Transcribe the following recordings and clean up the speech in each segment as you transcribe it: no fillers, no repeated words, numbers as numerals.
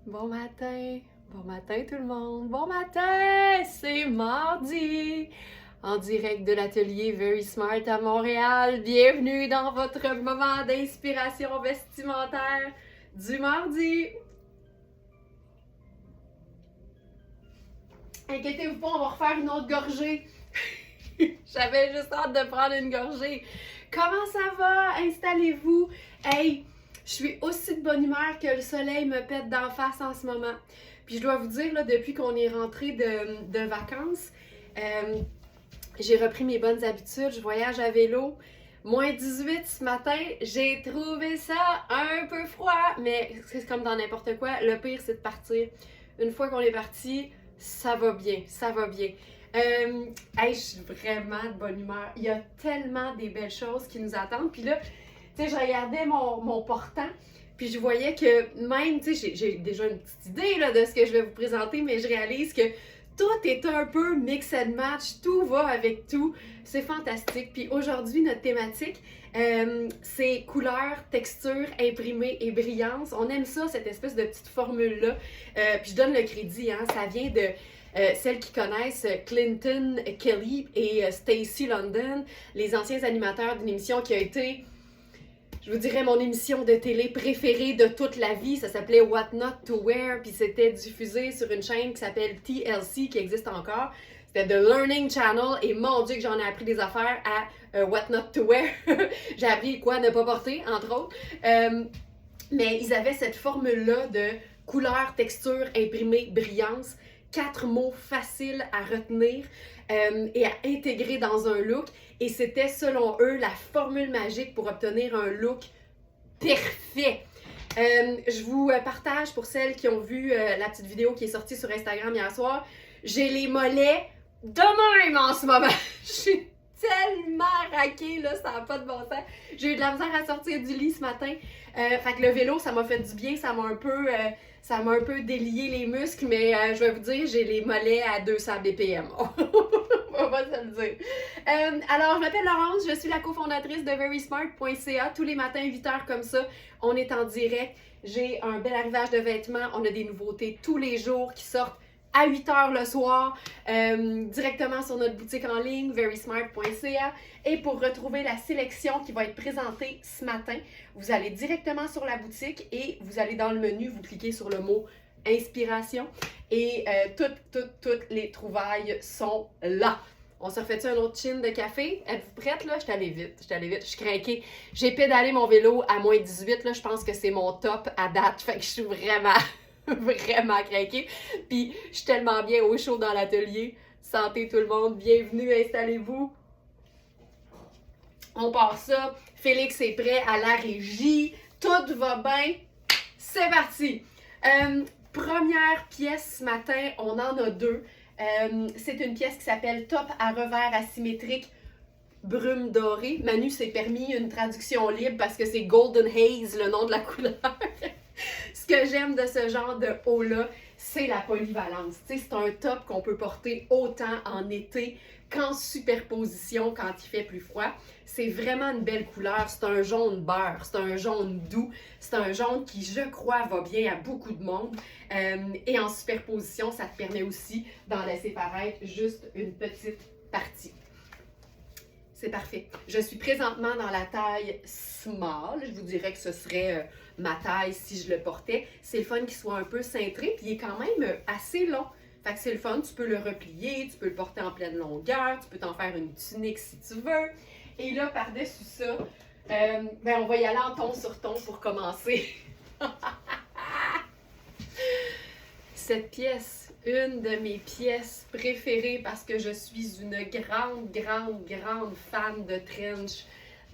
bon matin tout le monde, bon matin, c'est mardi, en direct de l'atelier Very Smart à Montréal. Bienvenue dans votre moment d'inspiration vestimentaire du mardi. Inquiétez-vous pas, on va refaire une autre gorgée. J'avais juste hâte de prendre une gorgée. Comment ça va? Installez-vous. Hey! Je suis aussi de bonne humeur que le soleil me pète d'en face en ce moment. Puis je dois vous dire, là, depuis qu'on est rentré de vacances, j'ai repris mes bonnes habitudes. Je voyage à vélo. Moins 18 ce matin, j'ai trouvé ça un peu froid, mais c'est comme dans n'importe quoi. Le pire, c'est de partir. Une fois qu'on est parti, ça va bien, ça va bien. Hey, je suis vraiment de bonne humeur. Il y a tellement des belles choses qui nous attendent. Puis là, tu sais, je regardais mon portant, puis je voyais que même, tu sais, j'ai déjà une petite idée là, de ce que je vais vous présenter, mais je réalise que tout est un peu mix and match, tout va avec tout. C'est fantastique. Puis aujourd'hui, notre thématique, c'est couleur, texture, imprimé et brillance. On aime ça, cette espèce de petite formule-là. Puis je donne le crédit, hein, ça vient de... celles qui connaissent Clinton Kelly et Stacy London, les anciens animateurs d'une émission qui a été, je vous dirais, mon émission de télé préférée de toute la vie. Ça s'appelait What Not to Wear, puis c'était diffusé sur une chaîne qui s'appelle TLC, qui existe encore. C'était The Learning Channel, et mon Dieu que j'en ai appris des affaires à What Not to Wear. J'ai appris quoi ne pas porter, entre autres. Mais ils avaient cette formule-là de couleur, texture, imprimé, brillance. 4 mots faciles à retenir et à intégrer dans un look. Et c'était, selon eux, la formule magique pour obtenir un look parfait. Je vous partage, pour celles qui ont vu la petite vidéo qui est sortie sur Instagram hier soir, j'ai les mollets de même en ce moment. Je suis tellement raquée, là, ça n'a pas de bon sens. J'ai eu de la misère à sortir du lit ce matin. Fait que le vélo, ça m'a fait du bien, ça m'a un peu délié les muscles, mais je vais vous dire, j'ai les mollets à 200 BPM. On va se le dire. Alors, je m'appelle Laurence, je suis la cofondatrice de verysmart.ca. Tous les matins, 8h comme ça, on est en direct. J'ai un bel arrivage de vêtements. On a des nouveautés tous les jours qui sortent à 8h le soir, directement sur notre boutique en ligne, verysmart.ca. Et pour retrouver la sélection qui va être présentée ce matin, vous allez directement sur la boutique et vous allez dans le menu, vous cliquez sur le mot inspiration et toutes les trouvailles sont là. On se refait-tu un autre chin de café? Êtes-vous prête là? Je suis allée vite, je suis craquée. J'ai pédalé mon vélo à moins 18, là, je pense que c'est mon top à date, fait que je suis vraiment craquée. Puis je suis tellement bien au chaud dans l'atelier. Santé tout le monde, bienvenue, installez-vous. On part ça. Félix est prêt à la régie. Tout va bien. C'est parti. Première pièce ce matin, on en a deux. C'est une pièce qui s'appelle Top à revers asymétrique brume dorée. Manu s'est permis une traduction libre parce que c'est Golden Haze, le nom de la couleur. Ce que j'aime de ce genre de haut-là, c'est la polyvalence. Tu sais, c'est un top qu'on peut porter autant en été qu'en superposition quand il fait plus froid. C'est vraiment une belle couleur. C'est un jaune beurre, c'est un jaune doux, c'est un jaune qui, je crois, va bien à beaucoup de monde. Et en superposition, ça te permet aussi d'en laisser paraître juste une petite partie. C'est parfait. Je suis présentement dans la taille small. Je vous dirais que ce serait ma taille si je le portais. C'est le fun qu'il soit un peu cintré, puis il est quand même assez long. Fait que c'est le fun, tu peux le replier, tu peux le porter en pleine longueur, tu peux t'en faire une tunique si tu veux. Et là, par-dessus ça, on va y aller en ton sur ton pour commencer. Cette pièce, une de mes pièces préférées parce que je suis une grande fan de trench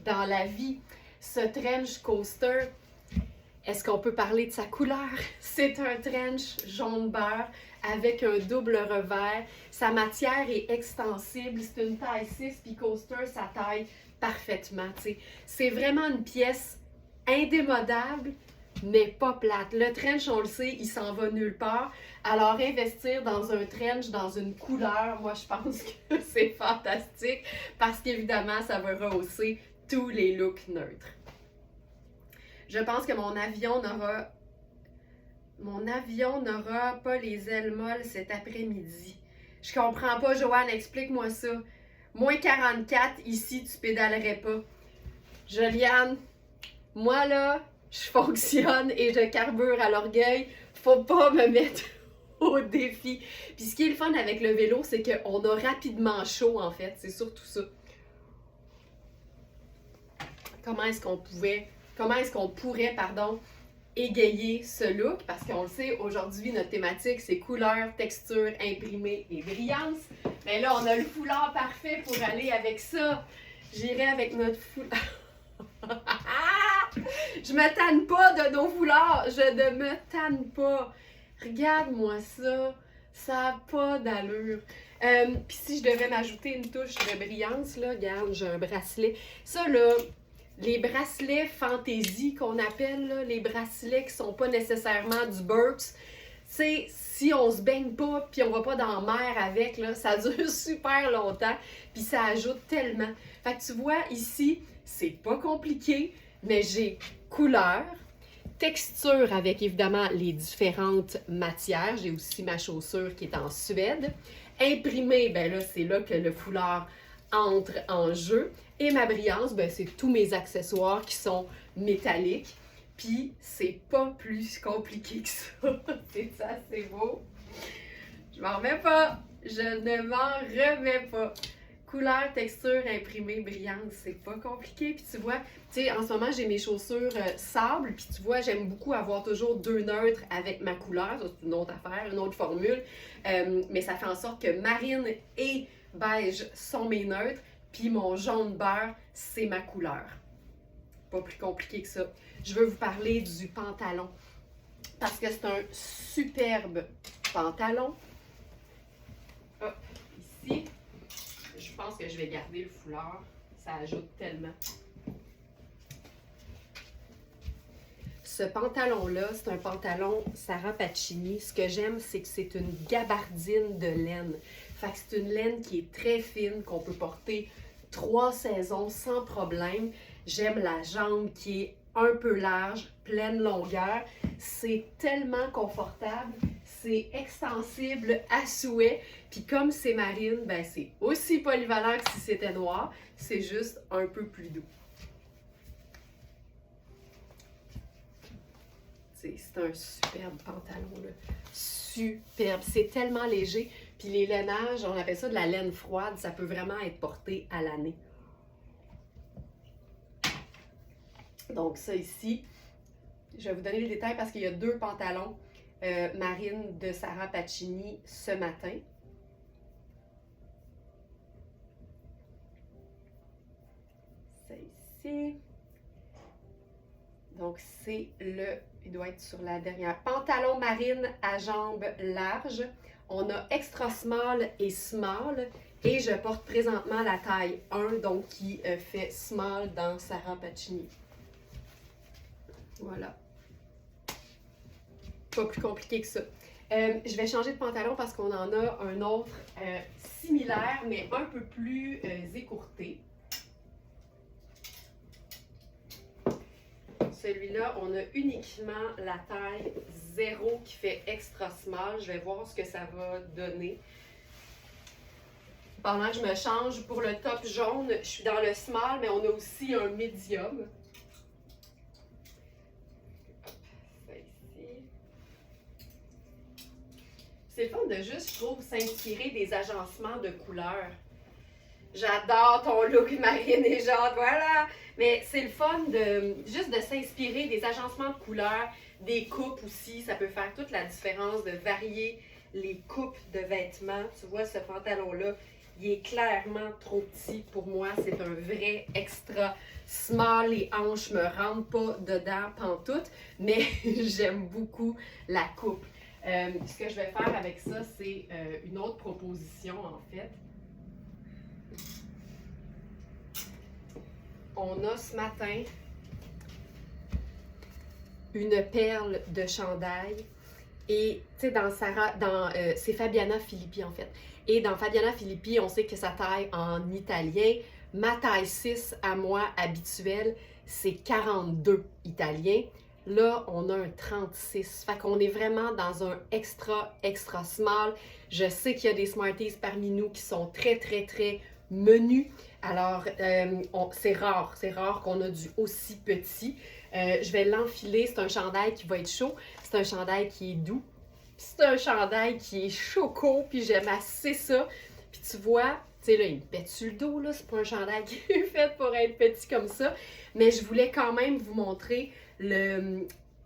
dans la vie. Ce trench coaster, est-ce qu'on peut parler de sa couleur? C'est un trench jaune beurre avec un double revers. Sa matière est extensible, c'est une taille 6, puis coaster, ça taille parfaitement. T'sais. C'est vraiment une pièce indémodable, mais pas plate. Le trench, on le sait, il s'en va nulle part. Alors, investir dans un trench, dans une couleur, moi, je pense que c'est fantastique parce qu'évidemment, ça va rehausser tous les looks neutres. Je pense que mon avion n'aura Mon avion n'aura pas les ailes molles cet après-midi. Je comprends pas, Joanne, explique-moi ça. Moins 44, ici, tu pédalerais pas. Joliane, moi là, je fonctionne et je carbure à l'orgueil. Faut pas me mettre au défi. Puis ce qui est le fun avec le vélo, c'est qu'on a rapidement chaud en fait. C'est surtout ça. Comment est-ce qu'on pourrait, égayer ce look? Parce qu'on le sait, aujourd'hui, notre thématique, c'est couleur, texture, imprimé et brillance. Mais là, on a le foulard parfait pour aller avec ça. J'irai avec notre foulard. Je me tanne pas de nos foulards. Je ne me tanne pas. Regarde-moi ça. Ça n'a pas d'allure. Puis si je devais m'ajouter une touche de brillance, là, regarde, j'ai un bracelet. Ça, là, les bracelets fantaisie qu'on appelle, là, les bracelets qui sont pas nécessairement du Burks, c'est si on se baigne pas puis on va pas dans la mer avec, là, ça dure super longtemps puis ça ajoute tellement. Fait que tu vois, ici, c'est pas compliqué, mais j'ai couleur, texture avec évidemment les différentes matières. J'ai aussi ma chaussure qui est en Suède. Imprimé, ben là, c'est là que le foulard entre en jeu. Et ma brillance, ben c'est tous mes accessoires qui sont métalliques. Puis, c'est pas plus compliqué que ça. C'est ça, c'est beau. Je m'en remets pas. Je ne m'en remets pas. Couleur, texture, imprimé, brillance, c'est pas compliqué. Puis tu vois, tu sais, en ce moment, j'ai mes chaussures sable. Puis tu vois, j'aime beaucoup avoir toujours deux neutres avec ma couleur. Ça, c'est une autre affaire, une autre formule. Mais ça fait en sorte que marine et beige sont mes neutres. Puis mon jaune beurre, c'est ma couleur. Pas plus compliqué que ça. Je veux vous parler du pantalon. Parce que c'est un superbe pantalon. Hop, ici. Je pense que je vais garder le foulard. Ça ajoute tellement. Ce pantalon-là, c'est un pantalon Sarah Pacini. Ce que j'aime, c'est que c'est une gabardine de laine. Fait que c'est une laine qui est très fine, qu'on peut porter 3 saisons sans problème. J'aime la jambe qui est un peu large, pleine longueur. C'est tellement confortable. C'est extensible à souhait. Puis comme c'est marine, ben c'est aussi polyvalent que si c'était noir. C'est juste un peu plus doux. C'est un superbe pantalon, là. Superbe. C'est tellement léger. Puis les lainages, on appelle ça de la laine froide. Ça peut vraiment être porté à l'année. Donc ça ici, je vais vous donner les détails parce qu'il y a 2 pantalons marine de Sarah Pacini ce matin. Ça ici. Donc c'est il doit être sur la dernière. Pantalon marine à jambes larges. On a extra small et small. Et je porte présentement la taille 1, donc qui fait small dans Sarah Pacini. Voilà. Pas plus compliqué que ça. Je vais changer de pantalon parce qu'on en a un autre similaire, mais un peu plus écourté. Celui-là, on a uniquement la taille 0 qui fait extra small. Je vais voir ce que ça va donner. Pendant que je me change pour le top jaune, je suis dans le small, mais on a aussi un medium. C'est le fun de juste, je trouve, s'inspirer des agencements de couleurs. J'adore ton look marine et jaune, voilà! Mais c'est le fun de juste de s'inspirer des agencements de couleurs, des coupes aussi. Ça peut faire toute la différence de varier les coupes de vêtements. Tu vois, ce pantalon-là, il est clairement trop petit pour moi. C'est un vrai extra small. Les hanches me rentrent pas dedans pantoute, mais j'aime beaucoup la coupe. Ce que je vais faire avec ça, c'est une autre proposition en fait. On a ce matin une perle de chandail et tu sais c'est Fabiana Filippi en fait. Et dans Fabiana Filippi, on sait que sa taille en italien, ma taille 6 à moi habituelle, c'est 42 italien. Là, on a un 36. Fait qu'on est vraiment dans un extra, extra small. Je sais qu'il y a des Smarties parmi nous qui sont très, très, très menus. Alors, c'est rare qu'on a du aussi petit. Je vais l'enfiler. C'est un chandail qui va être chaud. C'est un chandail qui est doux. C'est un chandail qui est choco. Puis j'aime assez ça. Puis tu vois, tu sais, là, il me pète sur le dos. Là, c'est pas un chandail qui est fait pour être petit comme ça. Mais je voulais quand même vous montrer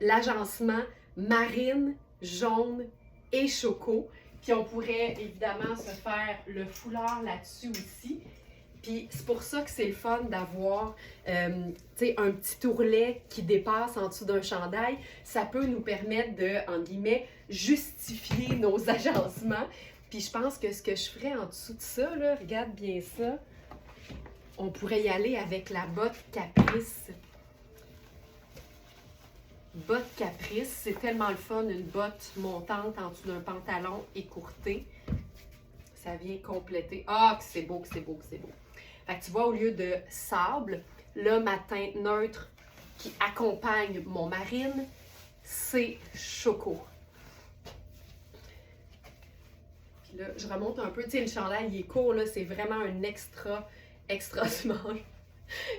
l'agencement marine, jaune et choco. Puis on pourrait évidemment se faire le foulard là-dessus aussi. Puis c'est pour ça que c'est le fun d'avoir un petit ourlet qui dépasse en dessous d'un chandail. Ça peut nous permettre de, en guillemets, justifier nos agencements. Puis je pense que ce que je ferais en dessous de ça, là, regarde bien ça, on pourrait y aller avec la botte Caprice. Botte Caprice, c'est tellement le fun, une botte montante en dessous d'un pantalon écourté. Ça vient compléter. Ah, que c'est beau, que c'est beau, que c'est beau. Fait que tu vois, au lieu de sable, là, ma teinte neutre qui accompagne mon marine, c'est choco. Puis là, je remonte un peu. Tu sais, le chandail, il est court, là, c'est vraiment un extra, extra small.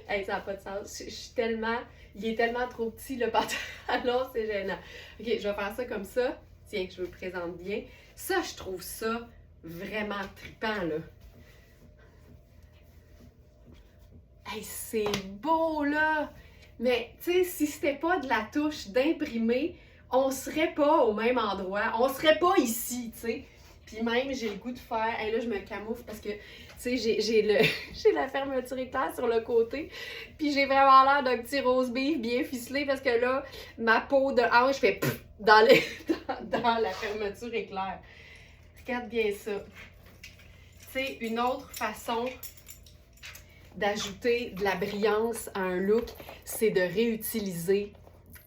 Hey, ça n'a pas de sens. Je suis tellement... Il est tellement trop petit, le pantalon, c'est gênant. Ok, je vais faire ça comme ça. Tiens, que je me présente bien. Ça, je trouve ça vraiment trippant, là. Hey, c'est beau, là! Mais, tu sais, si c'était pas de la touche d'imprimer, on serait pas au même endroit. On serait pas ici, tu sais. Puis même, j'ai le goût de faire... Hey, là, je me camoufle parce que, tu sais, j'ai la fermeture éclair sur le côté. Puis j'ai vraiment l'air d'un petit rose beef bien ficelé parce que là, ma peau de hanche fait pff dans la fermeture éclair. Regarde bien ça. Tu sais, une autre façon d'ajouter de la brillance à un look, c'est de réutiliser.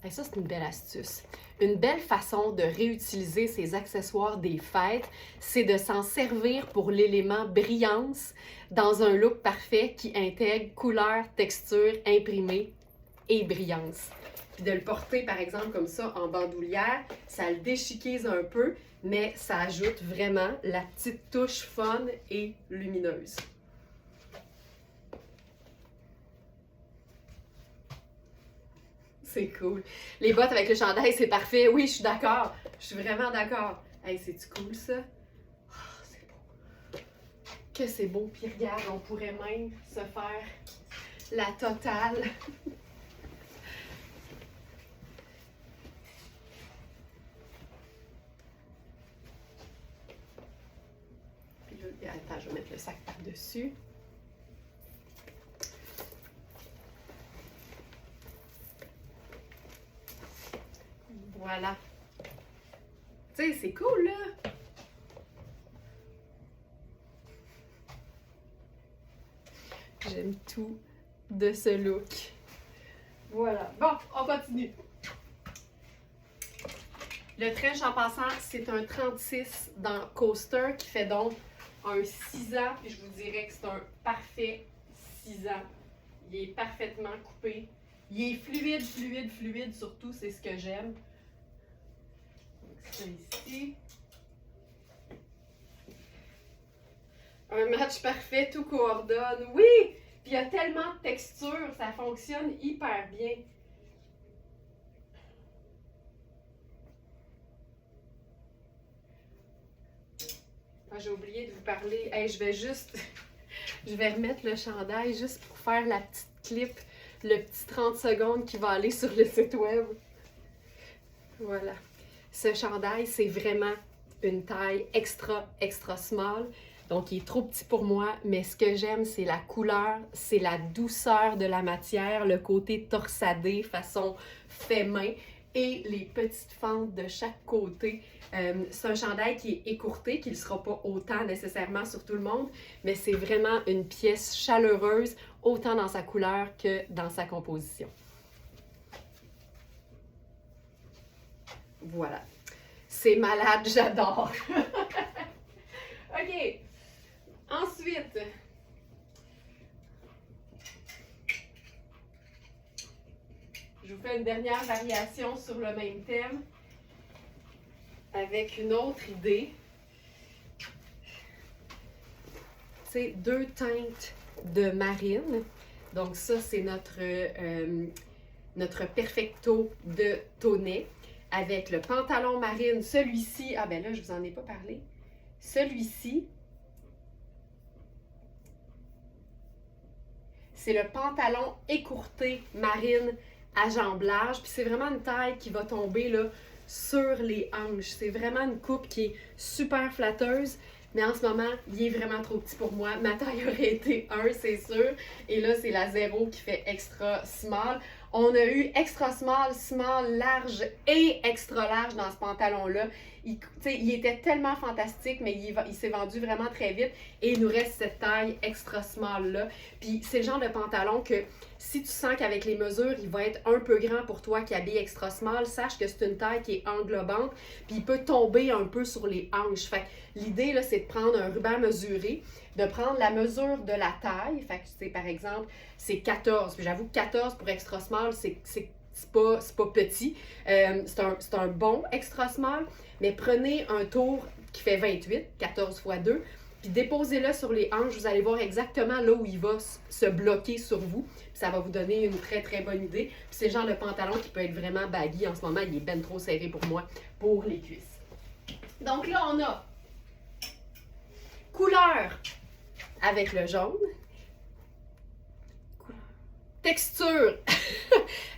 Et ça, c'est une belle astuce. Une belle façon de réutiliser ces accessoires des fêtes, c'est de s'en servir pour l'élément brillance dans un look parfait qui intègre couleur, texture, imprimé et brillance. Puis de le porter, par exemple, comme ça, en bandoulière, ça le déchiquise un peu, mais ça ajoute vraiment la petite touche fun et lumineuse. C'est cool. Les bottes avec le chandail, c'est parfait. Oui, je suis d'accord. Je suis vraiment d'accord. Hey, c'est-tu cool, ça? Oh, c'est beau. Que c'est beau. Puis regarde, on pourrait même se faire la totale. Puis là, attends, je vais mettre le sac par-dessus. Voilà. Tu sais, c'est cool, là. J'aime tout de ce look. Voilà. Bon, on continue. Le trench en passant, c'est un 36 dans Coaster qui fait donc un 6 ans. Puis je vous dirais que c'est un parfait 6 ans. Il est parfaitement coupé. Il est fluide, fluide, fluide surtout, c'est ce que j'aime. Ça ici. Un match parfait, tout coordonne. Oui! Puis il y a tellement de texture, ça fonctionne hyper bien. Ah, j'ai oublié de vous parler. Hey, je vais remettre le chandail juste pour faire la petite clip, le petit 30 secondes qui va aller sur le site web. Voilà. Ce chandail, c'est vraiment une taille extra, extra small. Donc, il est trop petit pour moi, mais ce que j'aime, c'est la couleur, c'est la douceur de la matière, le côté torsadé, façon fait main, et les petites fentes de chaque côté. C'est un chandail qui est écourté, qui ne sera pas autant nécessairement sur tout le monde, mais c'est vraiment une pièce chaleureuse, autant dans sa couleur que dans sa composition. Voilà. C'est malade, j'adore. OK. Ensuite, je Je vous fais une dernière variation sur le même thème avec une autre idée. C'est 2 teintes de marine. Donc ça, c'est notre perfecto de Tonnet avec le pantalon marine. Celui-ci, ah ben là, je vous en ai pas parlé. Celui-ci, c'est le pantalon écourté marine à jambes larges. Puis c'est vraiment une taille qui va tomber là, sur les hanches. C'est vraiment une coupe qui est super flatteuse. Mais en ce moment, il est vraiment trop petit pour moi. Ma taille aurait été 1, c'est sûr. Et là, c'est la 0 qui fait extra small. On a eu extra small, small, large et extra large dans ce pantalon-là. Il était tellement fantastique, mais il s'est vendu vraiment très vite. Et il nous reste cette taille extra small-là. Puis c'est le genre de pantalon que si tu sens qu'avec les mesures, il va être un peu grand pour toi qui habille extra small, sache que c'est une taille qui est englobante. Puis il peut tomber un peu sur les hanches. Fait que l'idée, là, c'est de prendre un ruban mesuré, de prendre la mesure de la taille. Fait que, tu sais, par exemple, c'est 14. Puis j'avoue que 14 pour extra small, c'est pas petit. C'est un bon extra small. Mais prenez un tour qui fait 28, 14 x 2, puis déposez-le sur les hanches. Vous allez voir exactement là où il va se bloquer sur vous. Puis ça va vous donner une très, très bonne idée. Puis c'est le genre de pantalon qui peut être vraiment baggy. En ce moment, il est ben trop serré pour moi, pour les cuisses. Donc là, on a couleur avec le jaune. Texture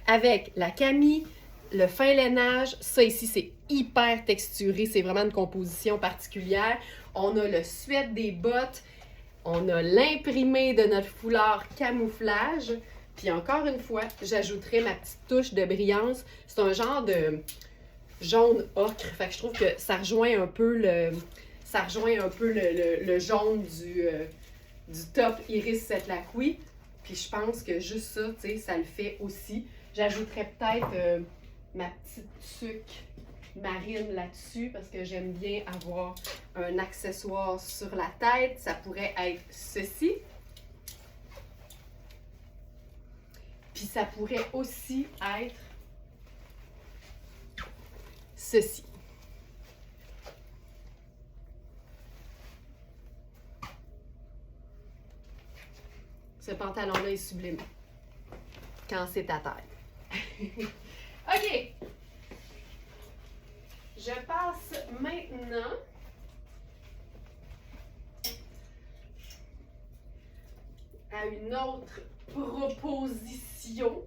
avec la camille, le fin lainage. Ça ici, c'est hyper texturé. C'est vraiment une composition particulière. On a le suède des bottes. On a l'imprimé de notre foulard camouflage. Puis encore une fois, j'ajouterai ma petite touche de brillance. C'est un genre de jaune ocre. Fait que je trouve que ça rejoint un peu le jaune du top Iris Setlaqui. Puis je pense que juste ça, tu sais, ça le fait aussi. J'ajouterais peut-être ma petite tuque marine là-dessus parce que j'aime bien avoir un accessoire sur la tête. Ça pourrait être ceci. Puis ça pourrait aussi être ceci. Ce pantalon-là est sublime quand c'est ta taille. OK. Je passe maintenant à une autre proposition.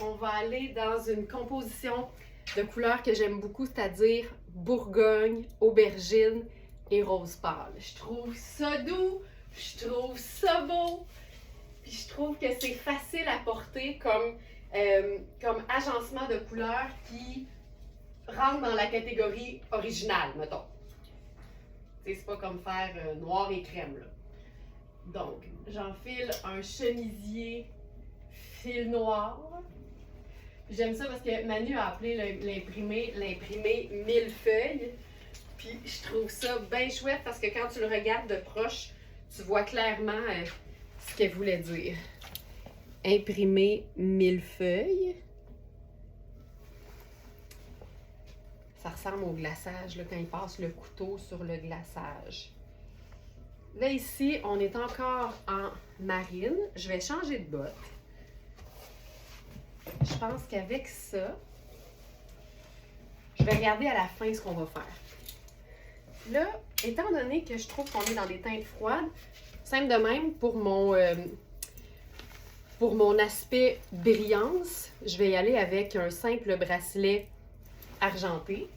On va aller dans une composition de couleurs que j'aime beaucoup, c'est-à-dire bourgogne, aubergine et rose pâle. Je trouve ça doux. Je trouve ça beau, puis je trouve que c'est facile à porter comme agencement de couleurs qui rentre dans la catégorie originale, mettons. C'est pas comme faire noir et crème, là. Donc, j'enfile un chemisier fil noir. J'aime ça parce que Manu a appelé l'imprimé millefeuille. Puis je trouve ça bien chouette parce que quand tu le regardes de proche, tu vois clairement ce qu'elle voulait dire. Imprimer millefeuille. Ça ressemble au glaçage, là, quand il passe le couteau sur le glaçage. Là, ici, on est encore en marine. Je vais changer de botte. Je pense qu'avec ça, je vais regarder à la fin ce qu'on va faire. Là, étant donné que je trouve qu'on est dans des teintes froides, simple de même, pour mon aspect brillance, je vais y aller avec un simple bracelet argenté.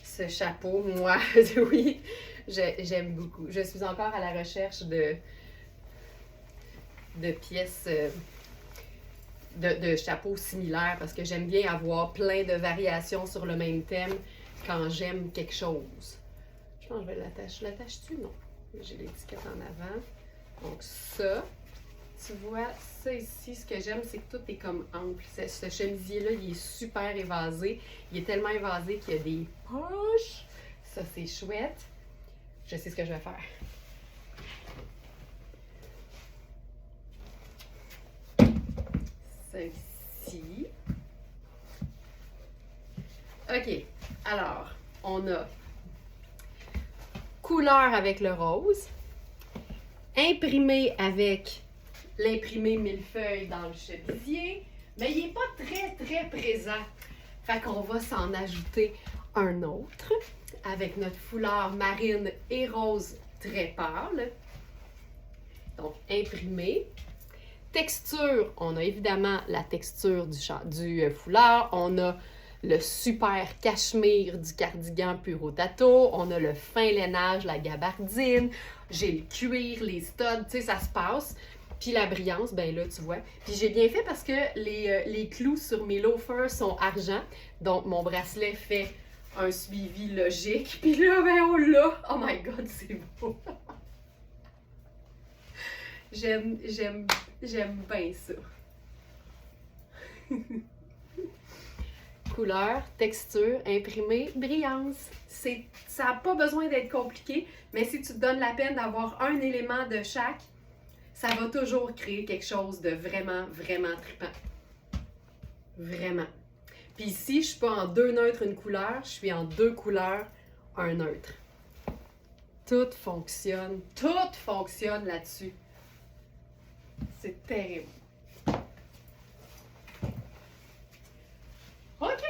Ce chapeau, moi, oui, j'aime beaucoup. Je suis encore à la recherche de pièces... de chapeaux similaires parce que j'aime bien avoir plein de variations sur le même thème quand j'aime quelque chose. Je pense que je vais l'attacher. L'attaches-tu? Non. J'ai l'étiquette en avant. Donc ça, tu vois, ça ici, ce que j'aime, c'est que tout est comme ample. Ce chemisier-là, il est super évasé. Il est tellement évasé qu'il y a des poches. Ça, c'est chouette. Je sais ce que je vais faire. Celle-ci. OK. Alors, on a couleur avec le rose, imprimé avec l'imprimé millefeuille dans le chemisier, mais il n'est pas très présent. Fait qu'on va s'en ajouter un autre avec notre foulard marine et rose très pâle. Donc, imprimé. Texture, on a évidemment la texture du foulard, on a le super cachemire du cardigan Puro Tato, on a le fin lainage, la gabardine, j'ai le cuir, les studs, tu sais, ça se passe. Puis la brillance, ben là, tu vois. Puis j'ai bien fait parce que les clous sur mes loafers sont argent, donc mon bracelet fait un suivi logique. Puis là, ben on l'a! Oh my God, c'est beau! J'aime bien ça. Couleur, texture, imprimé, brillance. Ça n'a pas besoin d'être compliqué, mais si tu te donnes la peine d'avoir un élément de chaque, ça va toujours créer quelque chose de vraiment trippant. Vraiment. Puis ici, je ne suis pas en 2 neutres une couleur, je suis en 2 couleurs un neutre. Tout fonctionne là-dessus. C'est terrible. OK!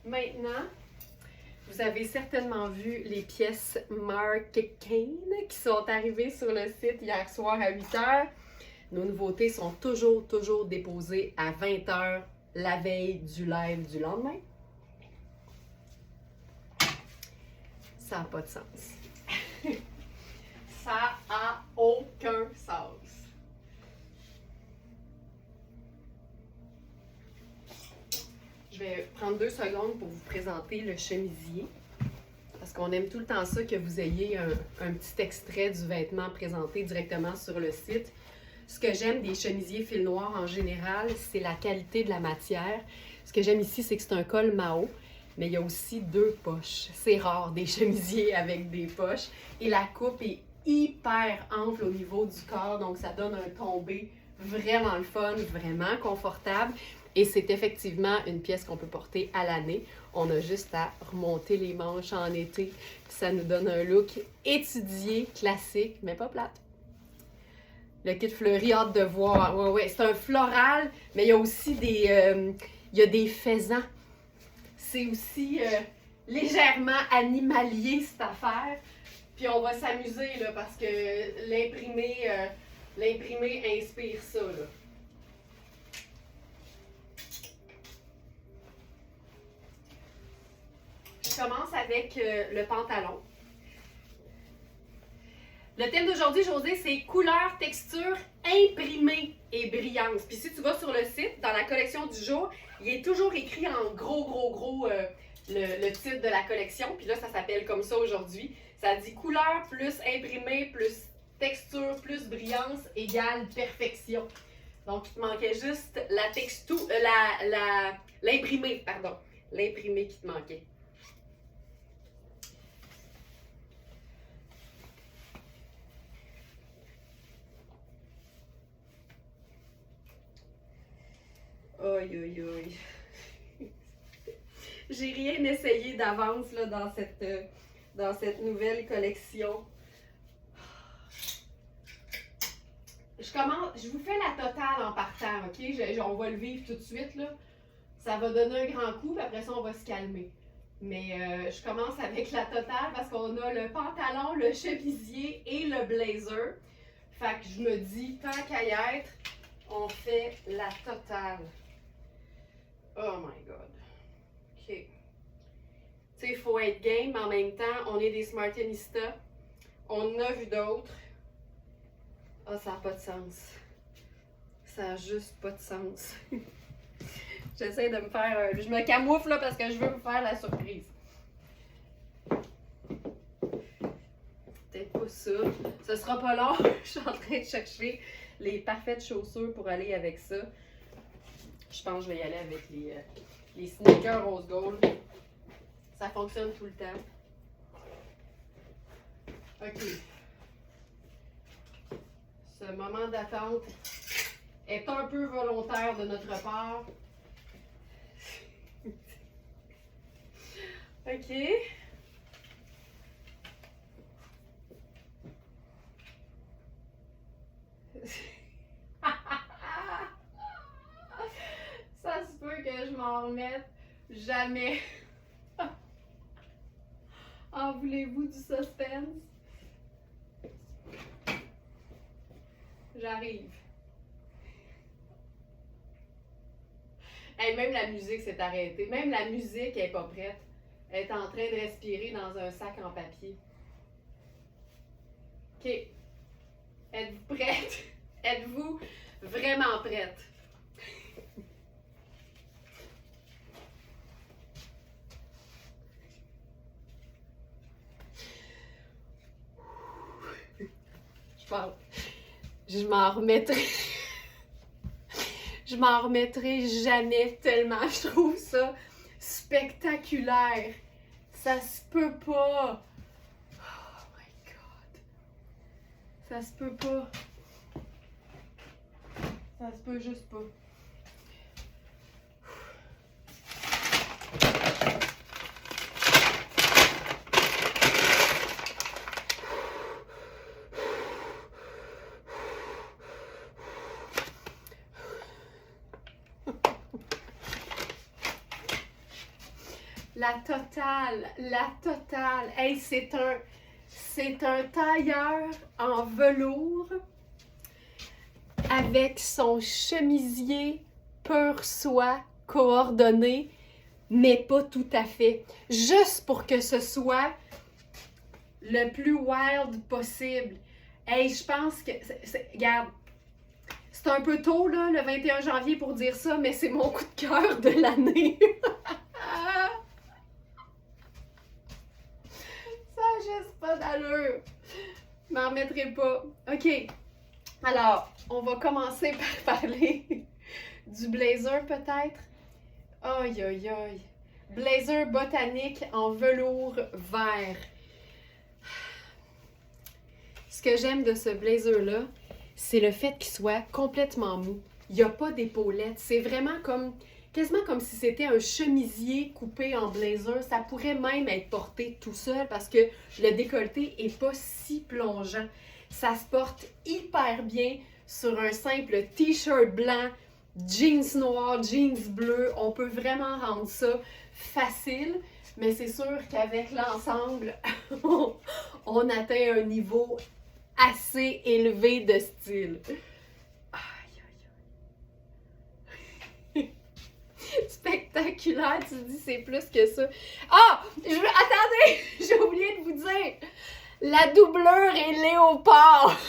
Maintenant, vous avez certainement vu les pièces Mark Kane qui sont arrivées sur le site hier soir à 8h. Nos nouveautés sont toujours déposées à 20h la veille du live du lendemain. Ça n'a pas de sens. Ça n'a aucun sens. Je vais prendre 2 secondes pour vous présenter le chemisier. Parce qu'on aime tout le temps ça, que vous ayez un petit extrait du vêtement présenté directement sur le site. Ce que j'aime des chemisiers fil noir en général, c'est la qualité de la matière. Ce que j'aime ici, c'est que c'est un col Mao, mais il y a aussi 2 poches. C'est rare des chemisiers avec des poches. Et la coupe est hyper ample au niveau du corps, donc ça donne un tombé vraiment le fun, vraiment confortable. Et c'est effectivement une pièce qu'on peut porter à l'année. On a juste à remonter les manches en été, puis ça nous donne un look étudié, classique, mais pas plate. Le kit fleuri, hâte de voir. Ouais, c'est un floral, mais il y a aussi des faisans. C'est aussi légèrement animalier, cette affaire. Puis on va s'amuser, là, parce que l'imprimé inspire ça, là. Je commence avec le pantalon. Le thème d'aujourd'hui, Josée, c'est couleur, texture, imprimé et brillance. Puis si tu vas sur le site, dans la collection du jour, il est toujours écrit en gros le titre de la collection. Puis là, ça s'appelle comme ça aujourd'hui. Ça dit couleur plus imprimé plus texture plus brillance égale perfection. Donc, il te manquait juste la texture, l'imprimé, pardon. L'imprimé qui te manquait. Aïe. J'ai rien essayé d'avance là, dans cette nouvelle collection. Je vous fais la totale en partant, ok? On va le vivre tout de suite, là. Ça va donner un grand coup, puis après ça, on va se calmer. Mais je commence avec la totale parce qu'on a le pantalon, le chemisier et le blazer. Fait que je me dis, tant qu'à y être, on fait la totale. Oh my God. OK. Tu sais, il faut être game, mais en même temps, on est des smartinistas. On en a vu d'autres. Ah, ça n'a pas de sens. Ça n'a juste pas de sens. J'essaie de me faire... je me camoufle là parce que je veux me faire la surprise. Peut-être pas ça. Ce sera pas long. Je suis en train de chercher les parfaites chaussures pour aller avec ça. Je pense que je vais y aller avec les sneakers rose gold. Ça fonctionne tout le temps. OK. Ce moment d'attente est un peu volontaire de notre part. OK. Ça se peut que je m'en remette jamais. En voulez-vous du suspense? J'arrive. Hey, même la musique s'est arrêtée. Même la musique n'est pas prête. Elle est en train de respirer dans un sac en papier. OK. Êtes-vous prête? Êtes-vous vraiment prête? Je m'en remettrai. Je m'en remettrai jamais tellement je trouve ça spectaculaire. Ça se peut pas. Oh my God. Ça se peut pas. Ça se peut juste pas. La totale. Hey, c'est un tailleur en velours avec son chemisier pur soie coordonné, mais pas tout à fait. Juste pour que ce soit le plus wild possible. Hey, je pense que... Regarde, c'est un peu tôt, là, le 21 janvier pour dire ça, mais c'est mon coup de cœur de l'année. Juste pas d'allure. Je m'en remettrai pas. OK. Alors, on va commencer par parler du blazer peut-être. Aïe, aïe, aïe. Blazer botanique en velours vert. Ce que j'aime de ce blazer-là, c'est le fait qu'il soit complètement mou. Il n'y a pas d'épaulettes. C'est vraiment comme... quasiment comme si c'était un chemisier coupé en blazer. Ça pourrait même être porté tout seul parce que le décolleté n'est pas si plongeant. Ça se porte hyper bien sur un simple t-shirt blanc, jeans noirs, jeans bleus. On peut vraiment rendre ça facile, mais c'est sûr qu'avec l'ensemble, on atteint un niveau assez élevé de style. Spectaculaire, tu dis c'est plus que ça. Ah! Attendez! J'ai oublié de vous dire! La doublure est léopard!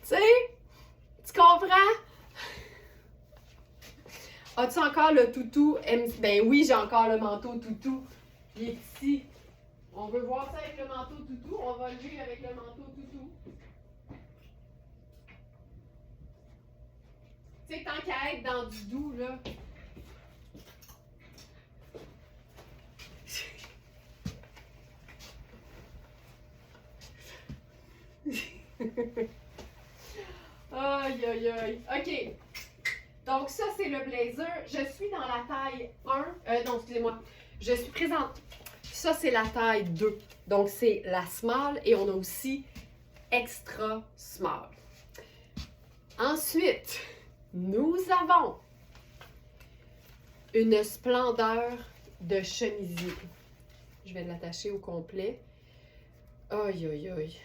Tu sais? Tu comprends? As-tu encore le toutou? Ben oui, j'ai encore le manteau toutou. Il est ici. On veut voir ça avec le manteau toutou. On va le vivre avec le manteau toutou. Tu sais, tant qu'à être dans du doux, là. Aïe, aïe, aïe. OK. Donc, ça, c'est le blazer. Je suis dans la taille 1. Non, excusez-moi. Je suis présente. Ça, c'est la taille 2. Donc, c'est la small et on a aussi extra small. Ensuite, nous avons une splendeur de chemisier. Je vais l'attacher au complet. Aïe, aïe, aïe.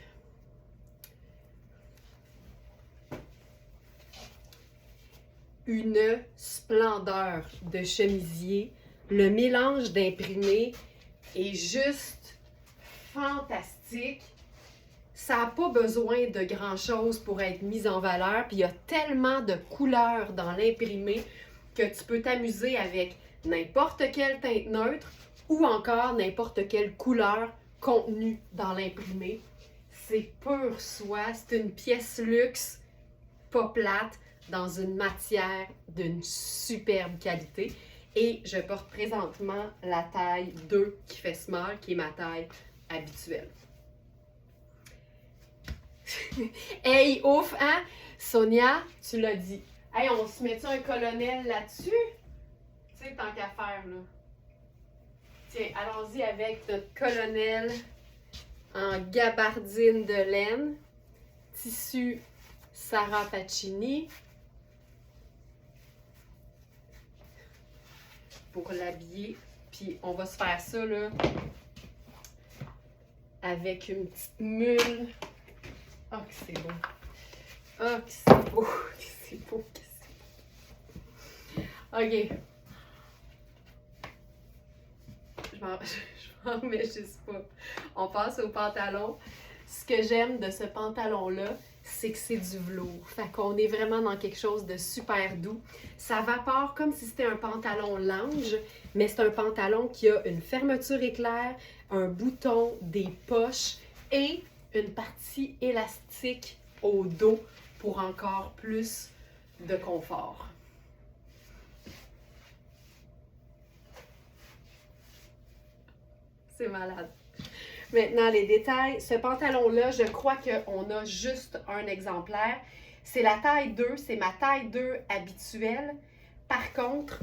Une splendeur de chemisier. Le mélange d'imprimé est juste fantastique. Ça n'a pas besoin de grand-chose pour être mis en valeur. Puis il y a tellement de couleurs dans l'imprimé que tu peux t'amuser avec n'importe quelle teinte neutre ou encore n'importe quelle couleur contenue dans l'imprimé. C'est pur soie. C'est une pièce luxe, pas plate, dans une matière d'une superbe qualité. Et je porte présentement la taille 2 qui fait small, qui est ma taille habituelle. Hey, ouf, hein? Sonia, tu l'as dit. Hey, on se met-tu un colonel là-dessus? Tu sais, tant qu'à faire, là. Tiens, allons-y avec notre colonel en gabardine de laine. Tissu Sarah Pacini. Pour l'habiller. Puis on va se faire ça, là, avec une petite mule. Oh, que c'est beau. Oh, que c'est beau. Que c'est beau. Que c'est beau. OK. Je m'en remets juste pas. On passe au pantalon. Ce que j'aime de ce pantalon-là, c'est que c'est du velours. Fait qu'on est vraiment dans quelque chose de super doux. Ça vapore comme si c'était un pantalon lounge, mais c'est un pantalon qui a une fermeture éclair, un bouton, des poches et une partie élastique au dos pour encore plus de confort. C'est malade. Maintenant, les détails. Ce pantalon-là, je crois qu'on a juste un exemplaire. C'est la taille 2, c'est ma taille 2 habituelle. Par contre,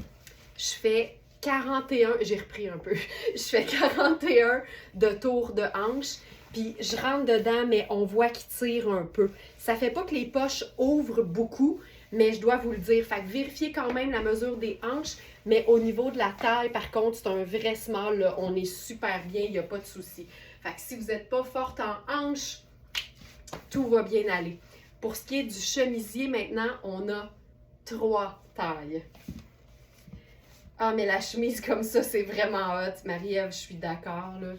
je fais 41, j'ai repris un peu, je fais 41 de tour de hanche. Puis je rentre dedans, mais on voit qu'il tire un peu. Ça fait pas que les poches ouvrent beaucoup, mais je dois vous le dire. Fait que vérifiez quand même la mesure des hanches. Mais au niveau de la taille, par contre, c'est un vrai small. Là. On est super bien, il n'y a pas de souci. Fait que si vous n'êtes pas forte en hanches, tout va bien aller. Pour ce qui est du chemisier, maintenant, on a 3 tailles. Ah, mais la chemise comme ça, c'est vraiment hot. Marie-Ève, je suis d'accord, là.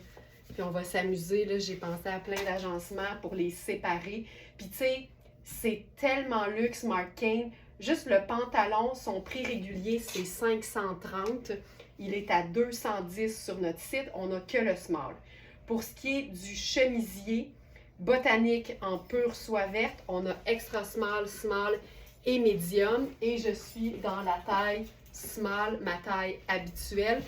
Puis on va s'amuser, là. J'ai pensé à plein d'agencements pour les séparer. Puis tu sais, c'est tellement luxe, Marc Cain. Juste le pantalon, son prix régulier, c'est 530. Il est à 210 sur notre site. On n'a que le small. Pour ce qui est du chemisier botanique en pure soie verte, on a extra small, small et medium. Et je suis dans la taille small, ma taille habituelle.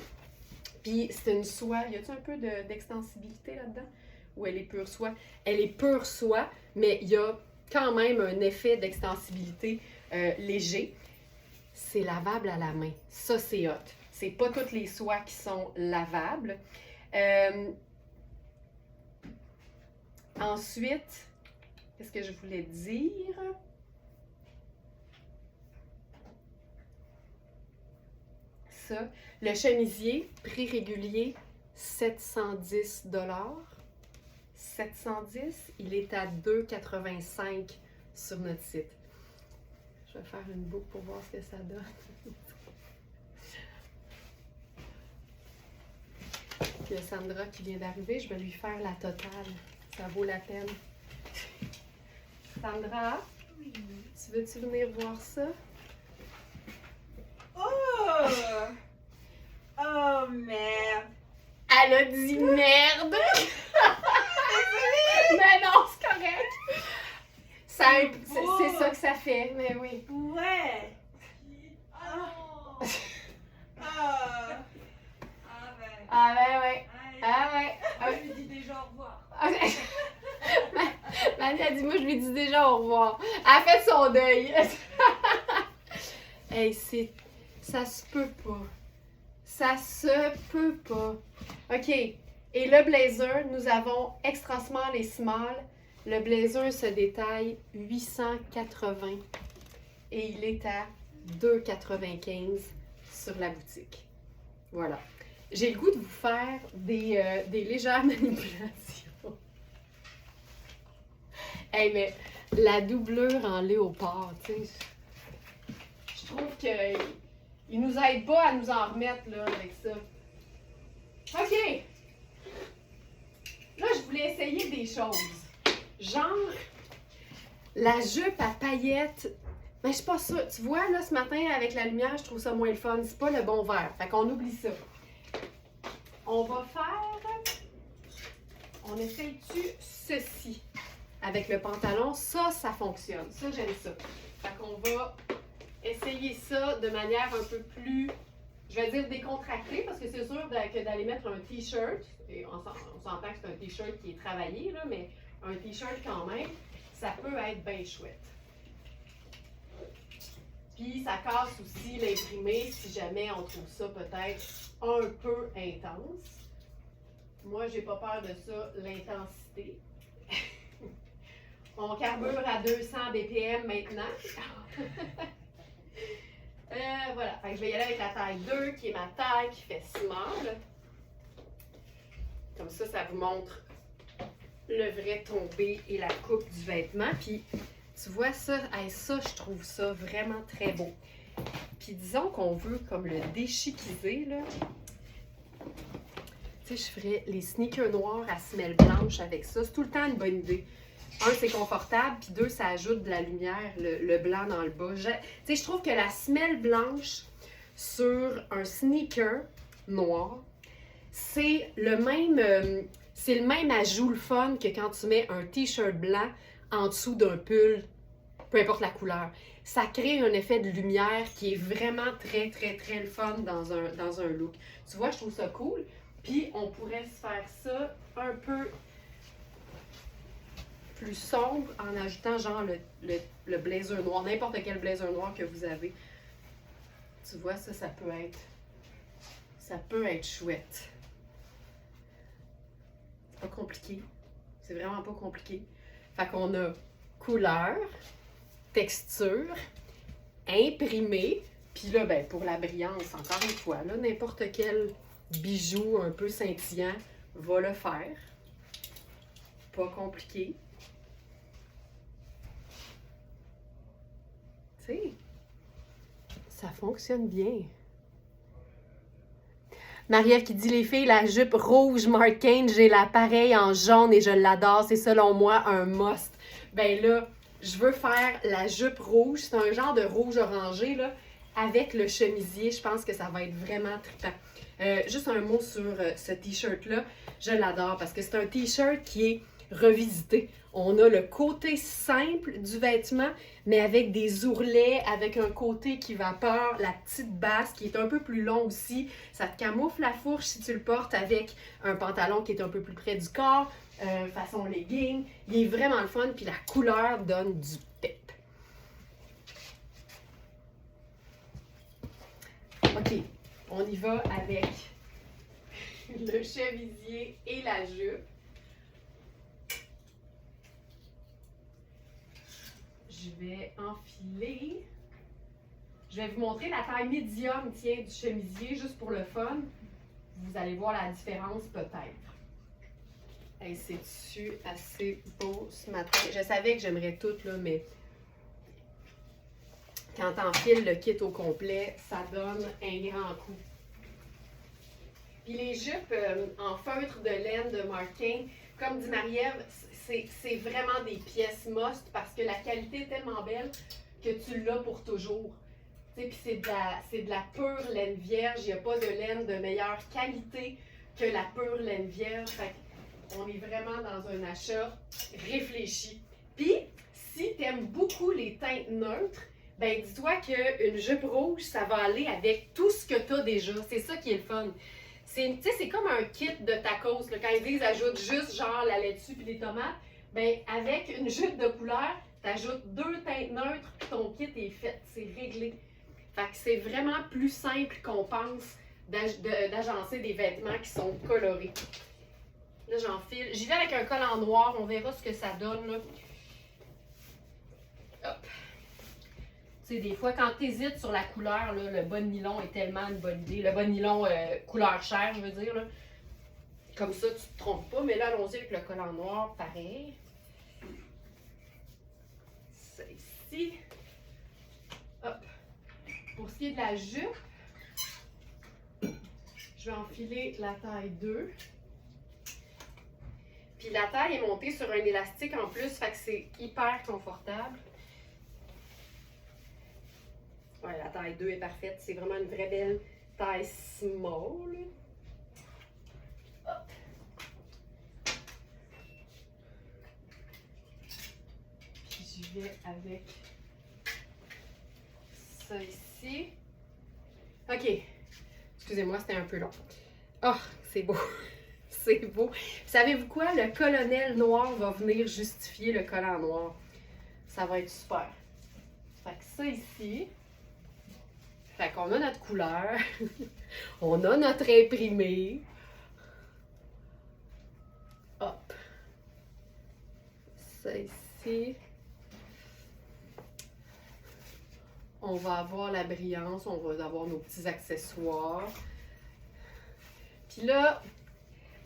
Puis c'est une soie, y a-t-il un peu d'extensibilité là-dedans? Ou elle est pure soie? Elle est pure soie, mais il y a quand même un effet d'extensibilité léger. C'est lavable à la main. Ça, c'est hot. C'est pas toutes les soies qui sont lavables. Ensuite, qu'est-ce que je voulais dire? Ça. Le chemisier, prix régulier, 710 $. 710, il est à 2,85 sur notre site. Je vais faire une boucle pour voir ce que ça donne. Puis il y a Sandra qui vient d'arriver, je vais lui faire la totale. Ça vaut la peine. Sandra, oui. Tu veux-tu venir voir ça? Oh! Oh, merde! Elle a dit merde! Mais non, c'est correct! C'est ça que ça fait, mais oui. Ouais! Oh! Ah! Ah ben ouais. Ah ouais. Je lui dis déjà au revoir. Mani a dit, moi je lui dis déjà au revoir. Elle a fait son deuil. Hey, ça se peut pas. Ça se peut pas. OK. Et le blazer, nous avons extra small et small. Le blazer se détaille 880 et il est à 2,95 sur la boutique. Voilà. J'ai le goût de vous faire des légères manipulations. Hey, mais la doublure en léopard, tu sais, je trouve qu'il nous aide pas à nous en remettre là, avec ça. OK! Là, je voulais essayer des choses. Genre, la jupe à paillettes. Mais je suis pas sûre. Tu vois, là, ce matin, avec la lumière, je trouve ça moins le fun. C'est pas le bon vert. Fait qu'on oublie ça. On va faire... On essaye-tu ceci avec le pantalon? Ça fonctionne. Ça, j'aime ça. Fait qu'on va essayer ça de manière un peu plus je vais dire décontracté parce que c'est sûr que d'aller mettre un t-shirt, et on s'entend que c'est un t-shirt qui est travaillé, là, mais un t-shirt quand même, ça peut être bien chouette. Puis ça casse aussi l'imprimé si jamais on trouve ça peut-être un peu intense. Moi, j'ai pas peur de ça, l'intensité. On carbure à 200 BPM maintenant. Voilà, fait que je vais y aller avec la taille 2 qui est ma taille qui fait small. Comme ça vous montre le vrai tombé et la coupe du vêtement. Puis tu vois ça, ça je trouve ça vraiment très beau. Puis disons qu'on veut comme le déchiquiser là. Tu sais, je ferais les sneakers noirs à semelle blanche avec ça. C'est tout le temps une bonne idée. Un, c'est confortable, puis deux, ça ajoute de la lumière, le blanc dans le bas. Tu sais, je trouve que la semelle blanche sur un sneaker noir, c'est le même ajout, le fun, que quand tu mets un t-shirt blanc en dessous d'un pull, peu importe la couleur. Ça crée un effet de lumière qui est vraiment très, très, très le fun dans un look. Tu vois, je trouve ça cool. Puis, on pourrait se faire ça un peu plus sombre en ajoutant genre le blazer noir, n'importe quel blazer noir que vous avez. Tu vois, ça peut être chouette. C'est pas compliqué. C'est vraiment pas compliqué. Fait qu'on a couleur, texture, imprimé, puis là, ben, pour la brillance, encore une fois, là, n'importe quel bijou un peu scintillant va le faire. Pas compliqué. Tu sais, ça fonctionne bien. Marie-Ève qui dit, les filles, la jupe rouge Marc Cain, j'ai la pareille en jaune et je l'adore. C'est selon moi un must. Ben là, je veux faire la jupe rouge. C'est un genre de rouge orangé, là, avec le chemisier. Je pense que ça va être vraiment trippant. Juste un mot sur ce t-shirt-là. Je l'adore parce que c'est un t-shirt qui est revisité. On a le côté simple du vêtement, mais avec des ourlets, avec un côté qui vapeur, la petite basse qui est un peu plus long aussi. Ça te camoufle la fourche si tu le portes avec un pantalon qui est un peu plus près du corps, façon legging. Il est vraiment le fun, puis la couleur donne du pep. OK, on y va avec le chemisier et la jupe. Je vais enfiler. Je vais vous montrer la taille médium, tiens, du chemisier, juste pour le fun. Vous allez voir la différence peut-être. Hey, c'est-tu assez beau ce matin? Je savais que j'aimerais tout, là, mais quand t'enfiles le kit au complet, ça donne un grand coup. Puis les jupes en feutre de laine de Marc Cain, comme dit Marie-Ève, c'est vraiment des pièces must parce que la qualité est tellement belle que tu l'as pour toujours. Puis c'est de la pure laine vierge. Il n'y a pas de laine de meilleure qualité que la pure laine vierge. Fait on est vraiment dans un achat réfléchi. Puis, si tu aimes beaucoup les teintes neutres, ben dis-toi qu'une jupe rouge, ça va aller avec tout ce que tu as déjà. C'est ça qui est le fun. C'est comme un kit de tacos. Là. Quand ils disent ajoute juste genre la laitue puis les tomates, ben avec une jupe de couleur, tu ajoutes 2 teintes neutres puis ton kit est fait. C'est réglé. Fait que c'est vraiment plus simple qu'on pense d'agencer des vêtements qui sont colorés. Là, j'enfile. J'y vais avec un col en noir. On verra ce que ça donne. Là. Hop. Tu sais, des fois, quand tu hésites sur la couleur, là, le bas de nylon est tellement une bonne idée. Le bas de nylon couleur chair, je veux dire. Là. Comme ça, tu te trompes pas. Mais là, allons-y avec le col en noir, pareil. C'est ici. Hop. Pour ce qui est de la jupe, je vais enfiler la taille 2. Puis la taille est montée sur un élastique en plus, fait que c'est hyper confortable. Ouais, la taille 2 est parfaite. C'est vraiment une vraie belle taille small. Hop. Puis je vais avec ça ici. OK. Excusez-moi, c'était un peu long. Oh, c'est beau. C'est beau. Savez-vous quoi? Le colonel noir va venir justifier le collant noir. Ça va être super. Fait que ça ici. Fait qu'on a notre couleur. On a notre imprimé. Hop. Ça ici. On va avoir la brillance, on va avoir nos petits accessoires. Puis là,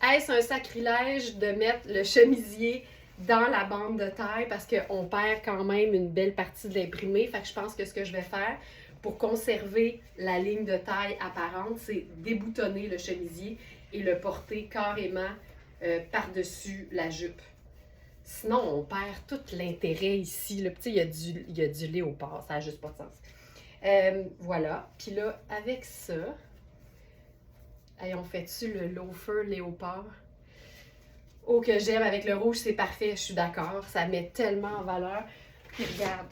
est-ce un sacrilège de mettre le chemisier dans la bande de taille parce qu'on perd quand même une belle partie de l'imprimé. Fait que je pense que ce que je vais faire pour conserver la ligne de taille apparente, c'est déboutonner le chemisier et le porter carrément par-dessus la jupe. Sinon, on perd tout l'intérêt ici. Là. Il y a du léopard, ça n'a juste pas de sens. Voilà. Puis là, avec ça, hey, on fait-tu le loafer léopard? Oh, que j'aime avec le rouge, c'est parfait, je suis d'accord. Ça met tellement en valeur. Puis regarde,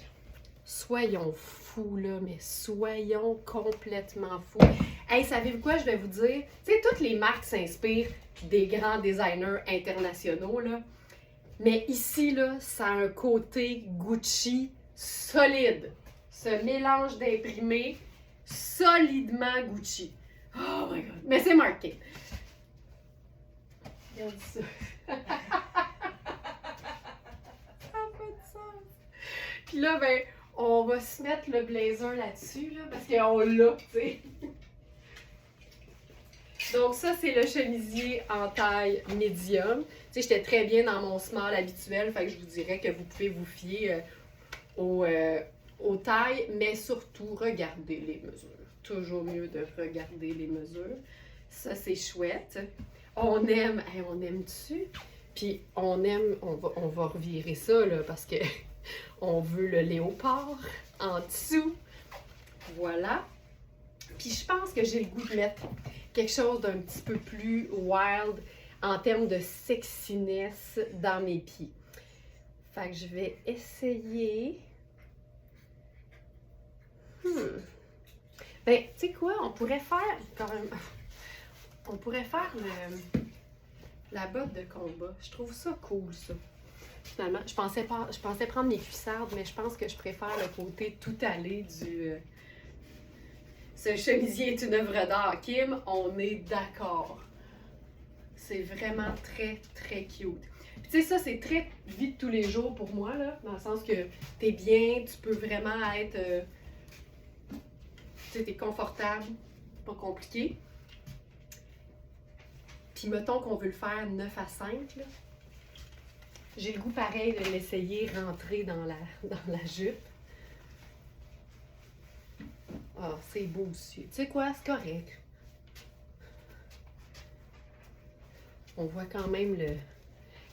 soyons fous, là, mais soyons complètement fous. Hey, savez-vous quoi, je vais vous dire? Tu sais, toutes les marques s'inspirent des grands designers internationaux, là. Mais ici, là, ça a un côté Gucci solide. Ce mélange d'imprimés solidement Gucci. Oh my God! Mais c'est marqué. Regarde ça. Ça n'a pas de sens. Puis là, ben, on va se mettre le blazer là-dessus, là, parce qu'on l'a, tu sais. Donc ça, c'est le chemisier en taille médium. Tu sais, j'étais très bien dans mon small habituel, fait que je vous dirais que vous pouvez vous fier aux tailles, mais surtout, regardez les mesures. Toujours mieux de regarder les mesures. Ça, c'est chouette. On aime, hey, on aime dessus. Puis on aime, on va revirer ça, là, parce que on veut le léopard en dessous. Voilà. Puis je pense que j'ai le goût de mettre quelque chose d'un petit peu plus wild en termes de sexiness dans mes pieds. Fait que je vais essayer. Ben, tu sais quoi, on pourrait faire quand même. On pourrait faire la botte de combat. Je trouve ça cool, ça. Finalement, je pensais prendre mes cuissardes, mais je pense que je préfère le côté tout allé du... Ce chemisier est une œuvre d'art. Kim, on est d'accord. C'est vraiment très, très cute. Puis tu sais, ça, c'est très vie de tous les jours pour moi, là, dans le sens que t'es bien, tu peux vraiment être... tu sais, t'es confortable, pas compliqué. Puis mettons qu'on veut le faire 9 à 5, là. J'ai le goût pareil de l'essayer rentrer dans la jupe. Ah, oh, c'est beau aussi. Tu sais quoi, c'est correct. On voit quand même le...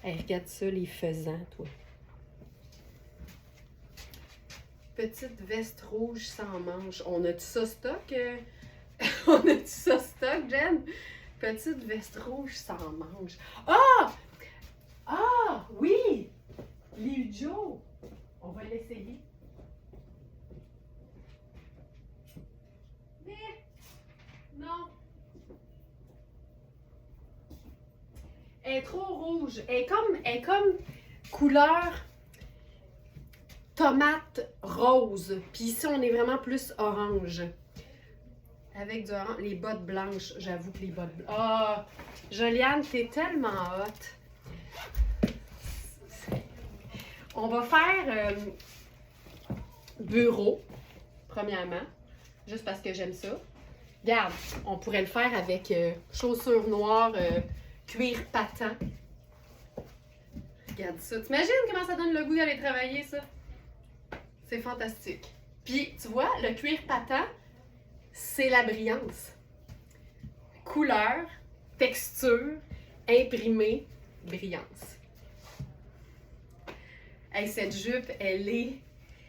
Hey, regarde ça, les faisans, toi. Petite veste rouge sans manche. On a-tu ça stock? On a-tu ça stock, Jen? Petite veste rouge sans manche. Ah! Ah! Oui! Liu Joe! On va l'essayer. Mais... non! Elle est trop rouge. Elle est comme couleur tomate rose. Puis ici, on est vraiment plus orange. Avec du orange. Les bottes blanches. J'avoue que les bottes blanches. Ah! Joliane, t'es tellement hot. On va faire bureau, premièrement. Juste parce que j'aime ça. Regarde, on pourrait le faire avec chaussures noires, cuir patent. Regarde ça. T'imagines comment ça donne le goût d'aller travailler, ça? C'est fantastique. Puis, tu vois, le cuir patent, c'est la brillance. Couleur, texture, imprimé, brillance. Hey, cette jupe,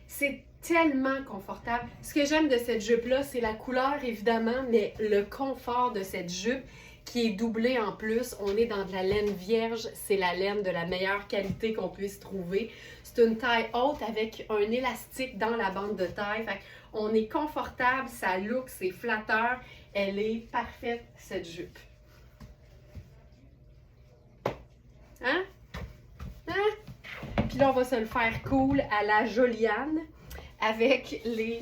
c'est tellement confortable. Ce que j'aime de cette jupe-là, c'est la couleur, évidemment, mais le confort de cette jupe qui est doublé en plus. On est dans de la laine vierge. C'est la laine de la meilleure qualité qu'on puisse trouver. C'est une taille haute avec un élastique dans la bande de taille. Fait on est confortable, ça look, c'est flatteur. Elle est parfaite, cette jupe. Hein? Hein? Puis là, on va se le faire cool à la Joliane avec les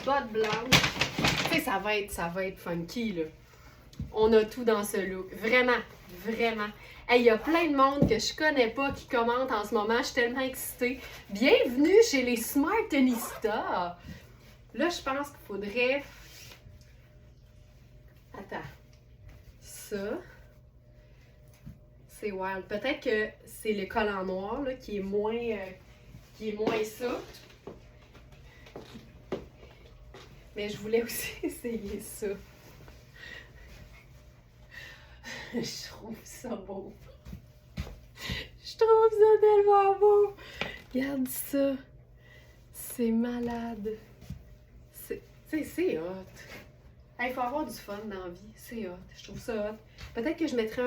bottes blanches. Tu sais, ça va être funky, là. On a tout dans ce look. Vraiment, vraiment. Hey, il y a plein de monde que je connais pas qui commente en ce moment. Je suis tellement excitée. Bienvenue chez les Smartenistas. Là, je pense qu'il faudrait... Attends. Ça. C'est wild. Peut-être que c'est le collant noir là, qui est moins ça. Mais je voulais aussi essayer ça. Je trouve ça beau. Je trouve ça tellement beau. Regarde ça. C'est malade. C'est hot. Il faut avoir du fun dans la vie. C'est hot. Je trouve ça hot. Peut-être que je mettrais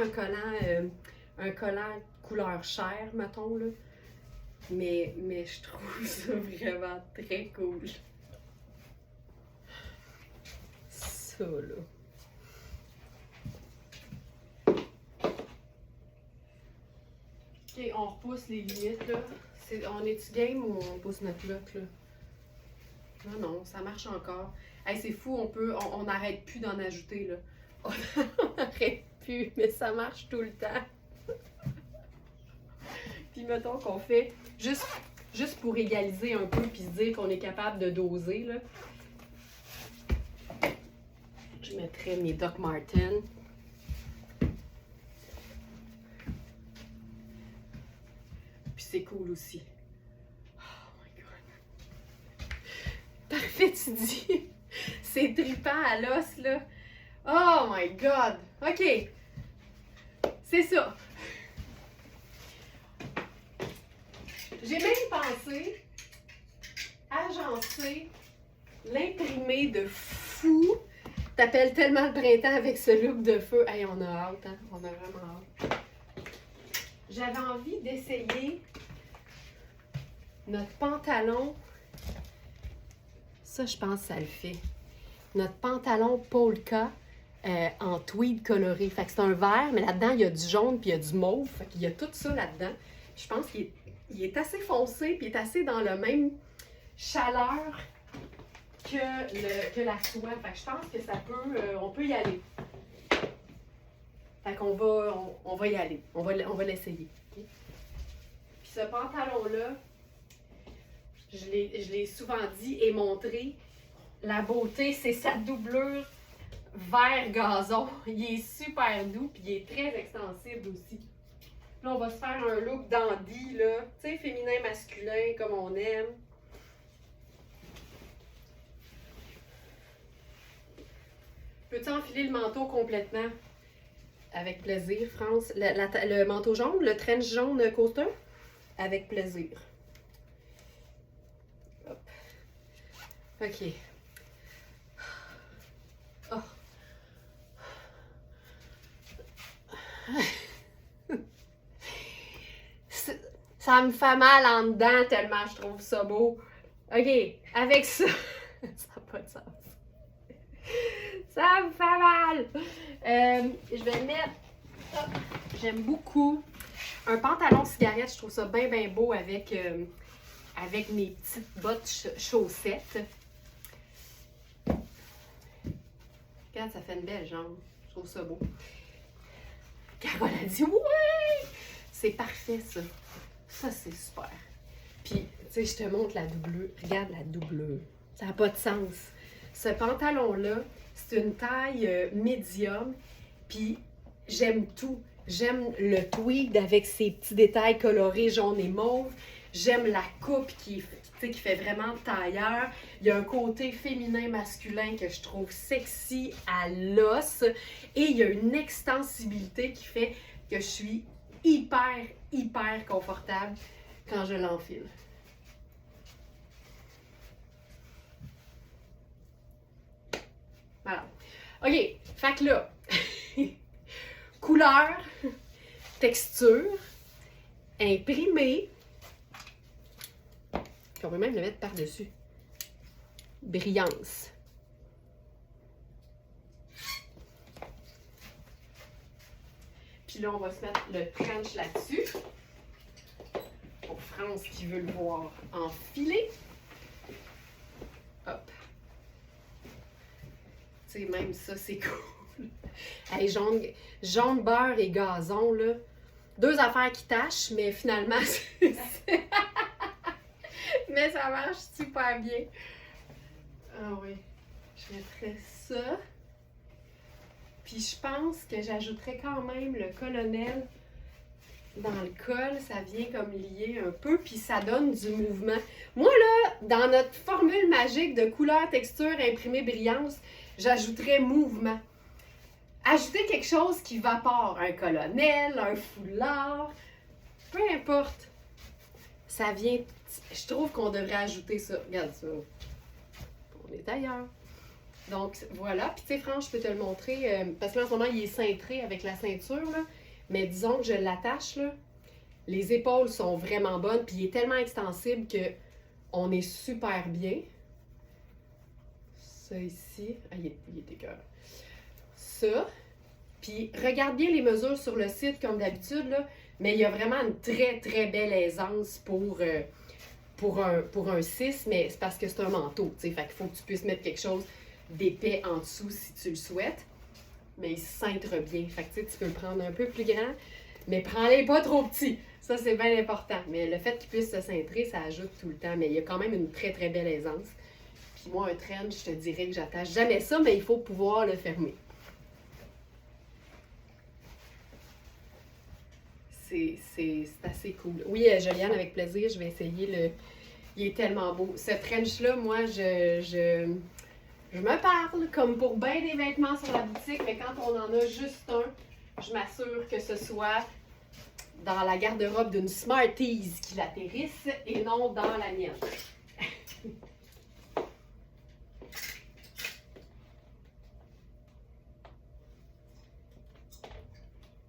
un collant couleur chair, mettons, là. Mais je trouve ça vraiment très cool. Ça, là. OK, on repousse les limites, là. On est-tu game ou on pousse notre look, là? Non, ça marche encore. Hey, c'est fou, on n'arrête plus d'en ajouter, là. On n'arrête plus, mais ça marche tout le temps. Puis mettons qu'on fait juste pour égaliser un peu puis se dire qu'on est capable de doser, là. Je mettrais mes Doc Martens. Puis c'est cool aussi. Oh my god. Parfait, tu dis. C'est trippant à l'os, là. Oh my god. OK. C'est ça. J'ai même pensé agencer l'imprimé de fou. T'appelles tellement le printemps avec ce look de feu. Hey, on a hâte, hein? On a vraiment hâte. J'avais envie d'essayer notre pantalon. Ça, je pense que ça le fait. Notre pantalon polka en tweed coloré. Fait que c'est un vert, mais là-dedans, il y a du jaune puis il y a du mauve. Fait qu'il y a tout ça là-dedans. Je pense qu'il est assez foncé puis il est assez dans le même chaleur que la soie. Fait que je pense que ça peut... on peut y aller. Fait qu'on on va y aller. On va l'essayer. Okay? Puis ce pantalon-là, je l'ai souvent dit et montré, la beauté, c'est sa doublure vert gazon. Il est super doux, puis il est très extensible aussi. Là, on va se faire un look dandy, là. Tu sais, féminin, masculin, comme on aime. Peux-tu enfiler le manteau complètement? Avec plaisir, France. Le manteau jaune, le trench jaune coaster? Avec plaisir. Hop. OK. Oh. Ça me fait mal en dedans tellement je trouve ça beau. OK, avec ça, ça n'a pas de sens. Ça me fait mal. Je vais mettre, j'aime beaucoup, un pantalon cigarette. Je trouve ça bien, bien beau avec mes petites bottes chaussettes. Regarde, ça fait une belle jambe. Je trouve ça beau. Carole a dit ouais! C'est parfait, ça. Ça, c'est super. Puis, tu sais, je te montre la doublure. Regarde la doublure. Ça n'a pas de sens. Ce pantalon-là, c'est une taille médium. Puis, j'aime tout. J'aime le tweed avec ses petits détails colorés jaune et mauve. J'aime la coupe qui fait vraiment tailleur. Il y a un côté féminin masculin que je trouve sexy à l'os. Et il y a une extensibilité qui fait que je suis hyper confortable quand je l'enfile. Voilà. OK, fait que là, couleur, texture, imprimé. Puis on peut même le mettre par-dessus. Brillance. Puis là, on va se mettre le trench là-dessus. Pour France qui veut le voir enfilé. Hop. Tu sais, même ça, c'est cool. Hey, jaune, beurre et gazon, là. Deux affaires qui tâchent, mais finalement, mais ça marche super bien. Ah oui. Je mettrais ça. Puis je pense que j'ajouterais quand même le colonel dans le col. Ça vient comme lier un peu, puis ça donne du mouvement. Moi, là, dans notre formule magique de couleur, texture, imprimé, brillance, j'ajouterais mouvement. Ajouter quelque chose qui vapore. Un colonel, un foulard, peu importe. Ça vient... Je trouve qu'on devrait ajouter ça. Regarde ça. On est ailleurs. Donc, voilà. Puis, tu sais, Franck, je peux te le montrer. Parce que là, en ce moment, il est cintré avec la ceinture, là. Mais disons que je l'attache, là. Les épaules sont vraiment bonnes. Puis, il est tellement extensible que on est super bien. Ça ici. Ah, il est écœurant. Ça. Puis, regarde bien les mesures sur le site, comme d'habitude, là. Mais il y a vraiment une très, très belle aisance pour un 6. Mais c'est parce que c'est un manteau, tu sais. Fait qu'il faut que tu puisses mettre quelque chose d'épais en dessous si tu le souhaites. Mais il se cintre bien. Fait que tu peux le prendre un peu plus grand, mais prends-les pas trop petits. Ça, c'est bien important. Mais le fait qu'il puisse se cintrer, ça ajoute tout le temps. Mais il y a quand même une très, très belle aisance. Puis moi, un trench, je te dirais que j'attache jamais ça, mais il faut pouvoir le fermer. C'est assez cool. Oui, Juliane, avec plaisir, je vais essayer le... Il est tellement beau. Ce trench-là, moi, je me parle comme pour bien des vêtements sur la boutique, mais quand on en a juste un, je m'assure que ce soit dans la garde-robe d'une Smarties qui l'atterrisse et non dans la mienne.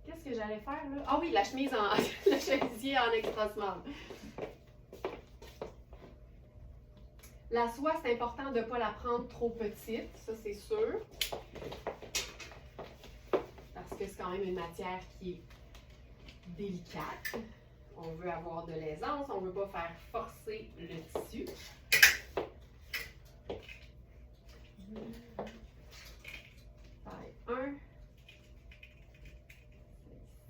Qu'est-ce que j'allais faire là? Ah oui, la chemise en... le chemisier en extra small. La soie, c'est important de ne pas la prendre trop petite, ça c'est sûr. Parce que c'est quand même une matière qui est délicate. On veut avoir de l'aisance, on ne veut pas faire forcer le tissu. Taille 1.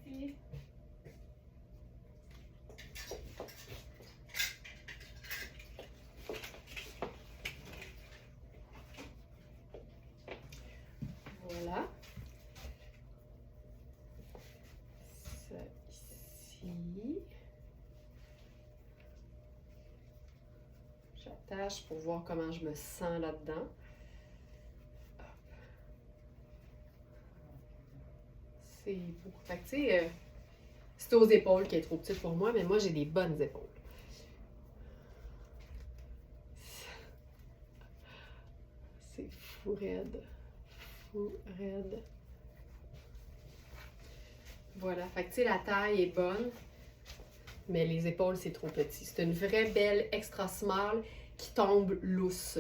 Ici. Voilà. Ça ici. J'attache pour voir comment je me sens là-dedans. C'est beau. Fait que tu sais, c'est aux épaules qui est trop petite pour moi, mais moi j'ai des bonnes épaules. C'est fou raide. Raide. Voilà, fait que tu sais, la taille est bonne, mais les épaules, c'est trop petit. C'est une vraie belle extra small qui tombe lousse.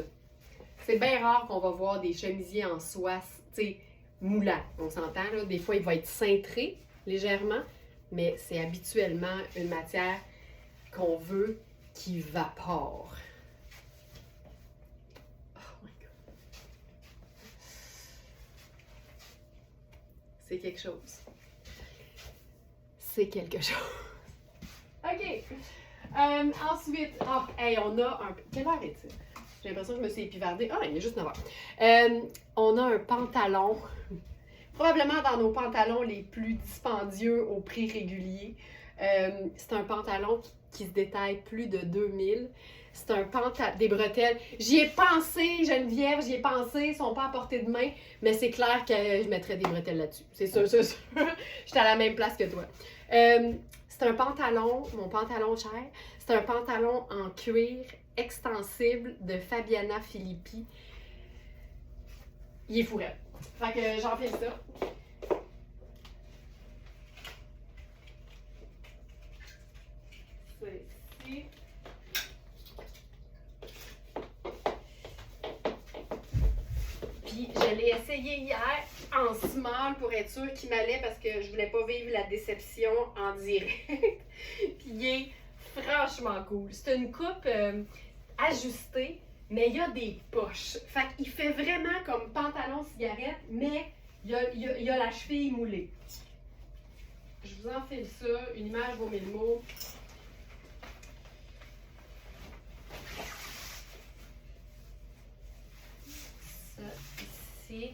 C'est bien rare qu'on va voir des chemisiers en soie, tu sais, moulants. On s'entend, là. Des fois, il va être cintré légèrement, mais c'est habituellement une matière qu'on veut qui vapore. C'est quelque chose. C'est quelque chose. OK. Ensuite, hey, on a un... Quelle heure est-il? J'ai l'impression que je me suis épivardée. Ah, il est juste 9 heures. On a un pantalon. Probablement dans nos pantalons les plus dispendieux au prix régulier. C'est un pantalon qui se détaille plus de 2000. C'est un pantalon, des bretelles. J'y ai pensé, Geneviève, j'y ai pensé, ils sont pas à portée de main, mais c'est clair que je mettrais des bretelles là-dessus. C'est sûr, c'est sûr. J'étais à la même place que toi. C'est un pantalon, mon pantalon cher, c'est un pantalon en cuir extensible de Fabiana Filippi. Il est fourré. Fait que j'enfile ça. l'ai essayé hier en small pour être sûre qu'il m'allait parce que je voulais pas vivre la déception en direct. Puis il est franchement cool. C'est une coupe ajustée, mais il y a des poches. Fait qu'il fait vraiment comme pantalon cigarette, mais il y a la cheville moulée. Je vous enfile ça, une image vaut 1000 mots. Ça ici.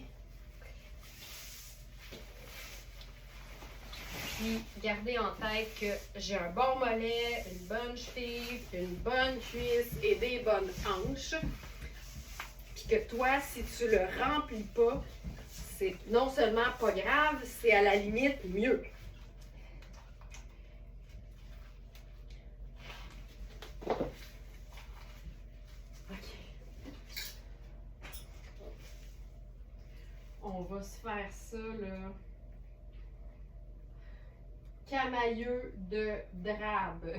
Puis gardez en tête que j'ai un bon mollet, une bonne cheville, une bonne cuisse et des bonnes hanches. Puis que toi, si tu le remplis pas, c'est non seulement pas grave, c'est à la limite mieux. On va se faire ça, là. Camailleux de drabe.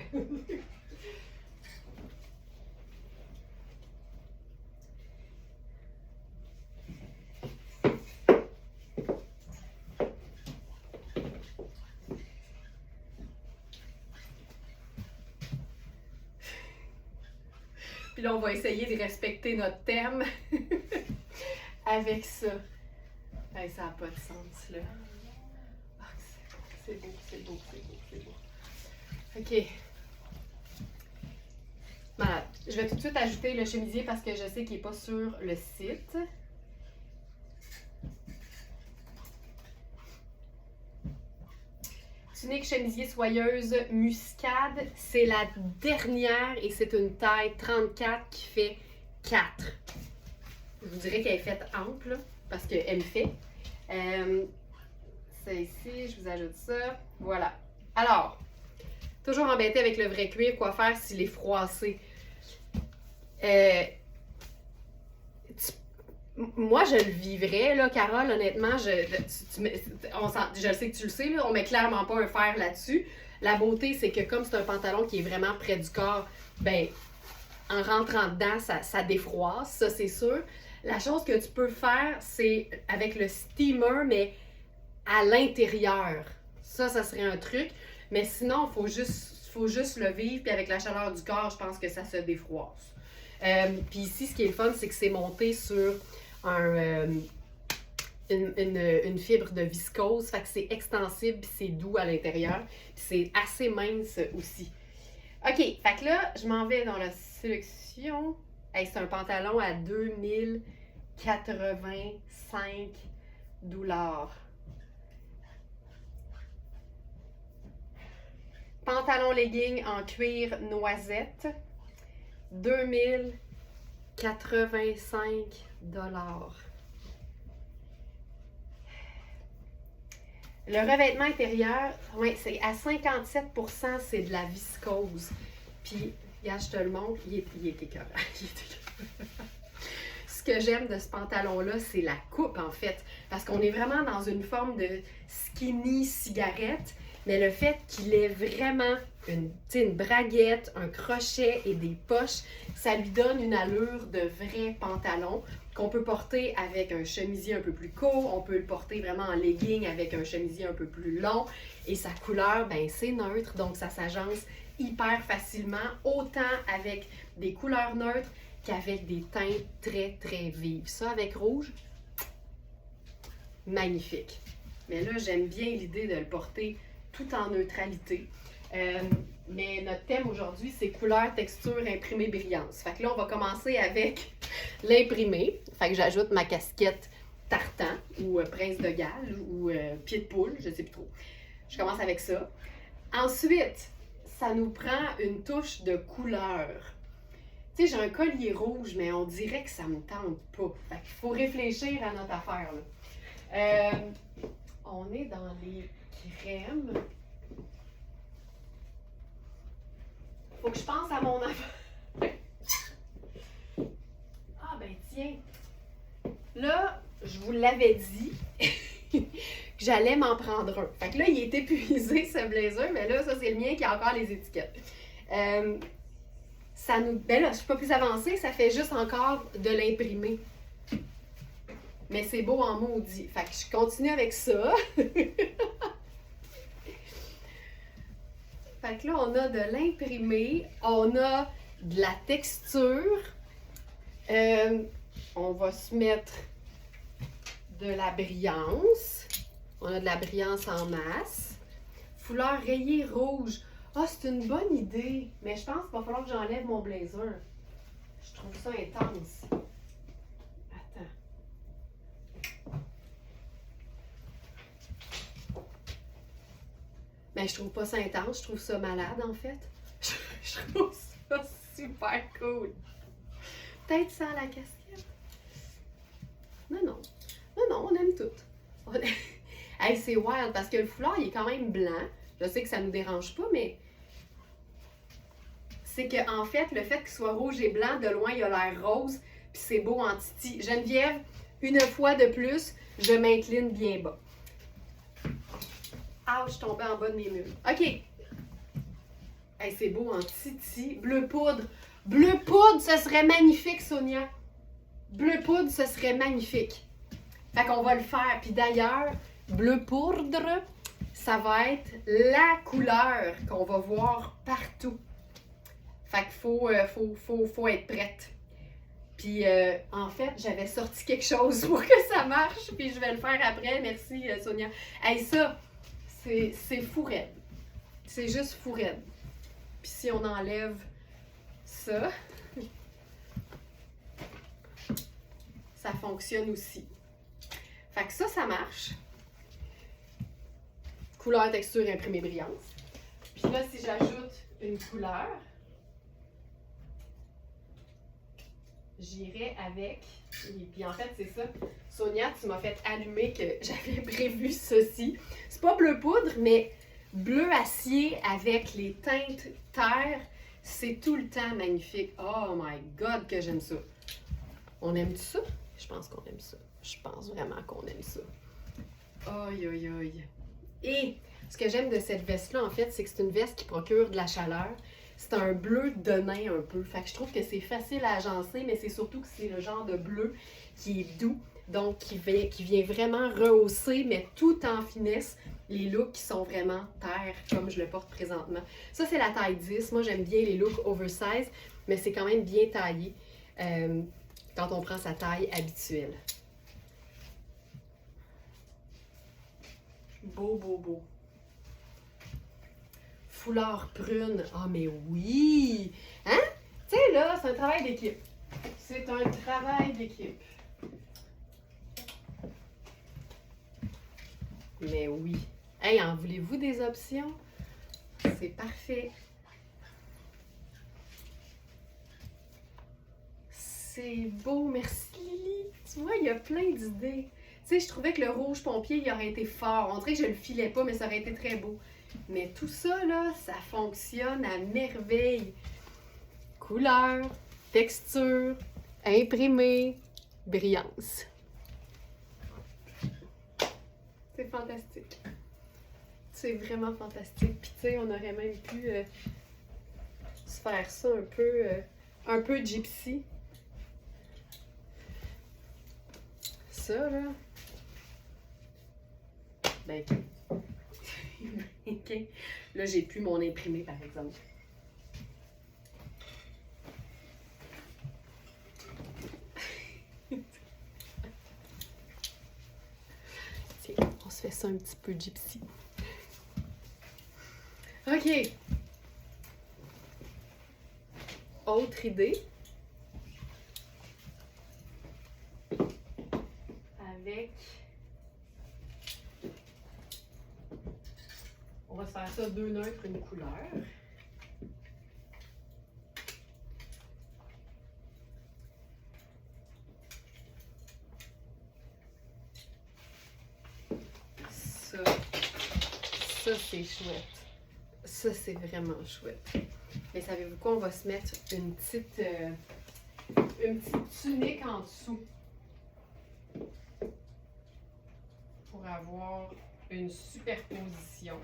Puis là, on va essayer de respecter notre thème avec ça. Hey, ça n'a pas de sens, là. Ah, c'est beau, c'est beau, c'est beau, c'est beau. OK. Voilà. Je vais tout de suite ajouter le chemisier parce que je sais qu'il n'est pas sur le site. Tunique chemisier soyeuse muscade, c'est la dernière et c'est une taille 34 qui fait 4. Je vous dirais qu'elle est faite ample là, parce qu'elle me fait. Ça ici, je vous ajoute ça. Voilà. Alors, toujours embêté avec le vrai cuir, quoi faire s'il est froissé? Moi, je le vivrais, là, Carole, honnêtement, je sais que tu le sais, là, on met clairement pas un fer là-dessus. La beauté, c'est que comme c'est un pantalon qui est vraiment près du corps, ben, en rentrant dedans, ça défroisse, ça c'est sûr. La chose que tu peux faire, c'est avec le steamer, mais à l'intérieur. Ça serait un truc. Mais sinon, il faut juste le vivre, puis avec la chaleur du corps, je pense que ça se défroisse. Puis ici, ce qui est le fun, c'est que c'est monté sur une fibre de viscose, fait que c'est extensible puis c'est doux à l'intérieur, puis c'est assez mince aussi. OK, fait que là, je m'en vais dans la sélection. Hey, c'est un pantalon à 2085 $. Pantalon legging en cuir noisette, 2085 $. Le revêtement intérieur, ouais, c'est à 57%, c'est de la viscose. Puis, regarde, je te le montre, il est écœurant. Ce que j'aime de ce pantalon-là, c'est la coupe, en fait. Parce qu'on est vraiment dans une forme de skinny cigarette, mais le fait qu'il ait vraiment une braguette, un crochet et des poches, ça lui donne une allure de vrai pantalon qu'on peut porter avec un chemisier un peu plus court, on peut le porter vraiment en legging avec un chemisier un peu plus long, et sa couleur, ben c'est neutre, donc ça s'agence hyper facilement, autant avec des couleurs neutres qu'avec des teintes très très vives. Ça avec rouge, magnifique. Mais là, j'aime bien l'idée de le porter tout en neutralité. Mais notre thème aujourd'hui, c'est couleur, texture, imprimé, brillance. Fait que là, on va commencer avec l'imprimé. Fait que j'ajoute ma casquette tartan ou prince de Galles ou pied de poule, je sais plus trop. Je commence avec ça. Ensuite, ça nous prend une touche de couleur. Tu sais, j'ai un collier rouge, mais on dirait que ça me tente pas. Fait qu'il faut réfléchir à notre affaire, là. On est dans les crèmes. Faut que je pense à mon affaire. Ah ben tiens. Là, je vous l'avais dit que j'allais m'en prendre un. Fait que là, il est épuisé ce blazer, mais là, ça c'est le mien qui a encore les étiquettes. Ben là, je suis pas plus avancée, ça fait juste encore de l'imprimer. Mais c'est beau en maudit. Fait que je continue avec ça. Fait que là, on a de l'imprimé, on a de la texture. On va se mettre de la brillance. On a de la brillance en masse. Foulard rayé rouge. Ah, c'est une bonne idée. Mais je pense qu'il va falloir que j'enlève mon blazer. Je trouve ça intense. Attends. Mais je trouve pas ça intense. Je trouve ça malade, en fait. Je trouve ça super cool. Peut-être sans la casquette. Non, non. Non, non, on aime tout. Hey, c'est wild parce que le foulard, il est quand même blanc. Je sais que ça nous dérange pas, mais c'est que en fait, le fait qu'il soit rouge et blanc, de loin, il a l'air rose, puis c'est beau en titi. Geneviève, une fois de plus, je m'incline bien bas. Ah, je suis tombée en bas de mes murs. OK. Hey, c'est beau en titi. Bleu poudre. Bleu poudre, ce serait magnifique, Sonia. Bleu poudre, ce serait magnifique. Fait qu'on va le faire. Puis d'ailleurs, bleu poudre, ça va être la couleur qu'on va voir partout. Fait qu'il faut être prête. Puis en fait, j'avais sorti quelque chose pour que ça marche, puis je vais le faire après. Merci Sonia. Hey, ça, c'est fou raide. C'est juste fou raide. Puis si on enlève ça, ça fonctionne aussi. Fait que ça marche. Couleur, texture, imprimé, brillance. Puis là, si j'ajoute une couleur, j'irai avec, et puis en fait, c'est ça. Sonia, tu m'as fait allumer que j'avais prévu ceci. C'est pas bleu poudre, mais bleu acier avec les teintes terre. C'est tout le temps magnifique. Oh my God, que j'aime ça. On aime ça? Je pense qu'on aime ça. Je pense vraiment qu'on aime ça. Aïe, aïe, aïe. Et ce que j'aime de cette veste-là, en fait, c'est que c'est une veste qui procure de la chaleur. C'est un bleu de nain un peu. Fait que je trouve que c'est facile à agencer, mais c'est surtout que c'est le genre de bleu qui est doux, donc qui vient vraiment rehausser, mais tout en finesse, les looks qui sont vraiment terre, comme je le porte présentement. Ça, c'est la taille 10. Moi, j'aime bien les looks oversize, mais c'est quand même bien taillé quand on prend sa taille habituelle. Beau, beau, beau. Foulard prune. Ah, mais oui! Hein? Tu sais, là, c'est un travail d'équipe. C'est un travail d'équipe. Mais oui. Hey, en voulez-vous des options? C'est parfait. C'est beau, merci Lily. Tu vois, il y a plein d'idées. Tu sais, je trouvais que le rouge pompier, il aurait été fort. On dirait que je le filais pas, mais ça aurait été très beau. Mais tout ça, là, ça fonctionne à merveille. Couleur, texture, imprimé, brillance. C'est fantastique. C'est vraiment fantastique. Puis tu sais, on aurait même pu se faire ça un peu gypsy. Ça, là. Ben, OK. Là, j'ai plus mon imprimé, par exemple. Tiens, on se fait ça un petit peu gypsy. OK. Autre idée. Avec... On va se faire ça 2 neutres, une couleur. Ça c'est chouette. Ça, c'est vraiment chouette. Mais savez-vous quoi? On va se mettre une petite tunique en dessous pour avoir une superposition.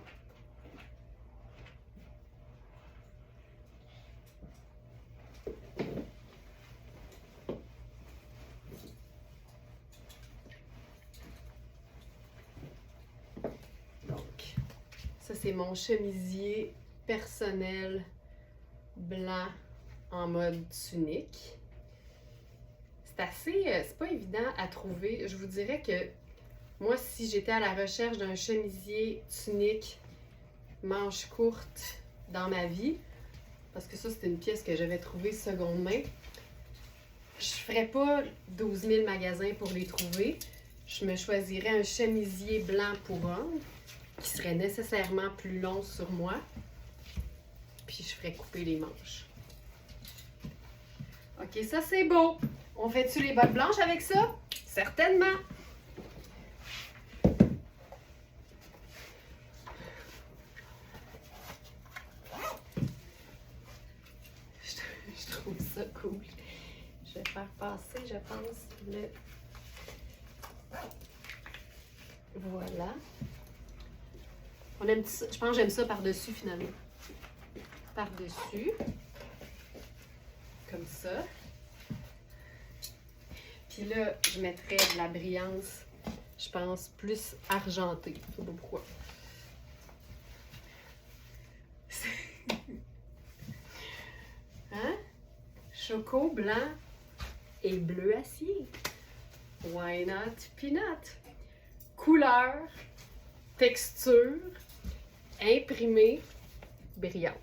Ça, c'est mon chemisier personnel blanc en mode tunique. C'est pas évident à trouver. Je vous dirais que moi, si j'étais à la recherche d'un chemisier tunique manche courte dans ma vie, parce que ça, c'était une pièce que j'avais trouvée seconde main, je ferais pas 12 000 magasins pour les trouver. Je me choisirais un chemisier blanc pour homme qui serait nécessairement plus long sur moi. Puis je ferais couper les manches. Ok, ça c'est beau. On fait-tu les bottes blanches avec ça? Certainement. Je trouve ça cool. Je vais faire passer, je pense, le... Voilà. On aime ça. Je pense que j'aime ça par-dessus, finalement. Par-dessus. Comme ça. Puis là, je mettrais de la brillance, je pense, plus argentée. Je sais pas pourquoi. Hein? Choco blanc et bleu acier. Why not peanut? Couleur, texture, imprimé, brillance.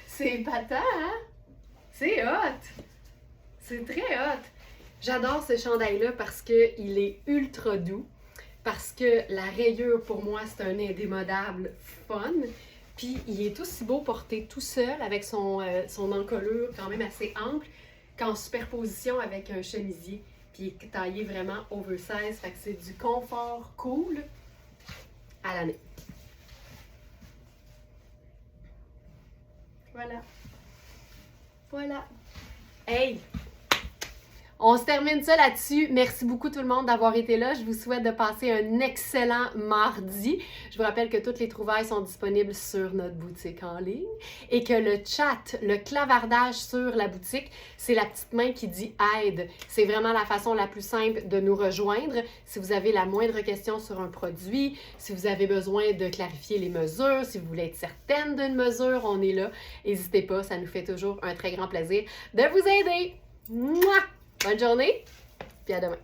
C'est épatant, hein? C'est hot! C'est très hot! J'adore ce chandail-là parce qu'il est ultra doux, parce que la rayure, pour moi, c'est un indémodable fun. Puis, il est aussi beau porté tout seul, avec son encolure quand même assez ample, qu'en superposition avec un chemisier. Puis, il est taillé vraiment oversize, fait que c'est du confort cool à l'année. Voilà. Voilà. Hey! On se termine ça là-dessus. Merci beaucoup tout le monde d'avoir été là. Je vous souhaite de passer un excellent mardi. Je vous rappelle que toutes les trouvailles sont disponibles sur notre boutique en ligne et que le chat, le clavardage sur la boutique, c'est la petite main qui dit « aide ». C'est vraiment la façon la plus simple de nous rejoindre. Si vous avez la moindre question sur un produit, si vous avez besoin de clarifier les mesures, si vous voulez être certaine d'une mesure, on est là. N'hésitez pas, ça nous fait toujours un très grand plaisir de vous aider. Mouah! Bonne journée, puis à demain.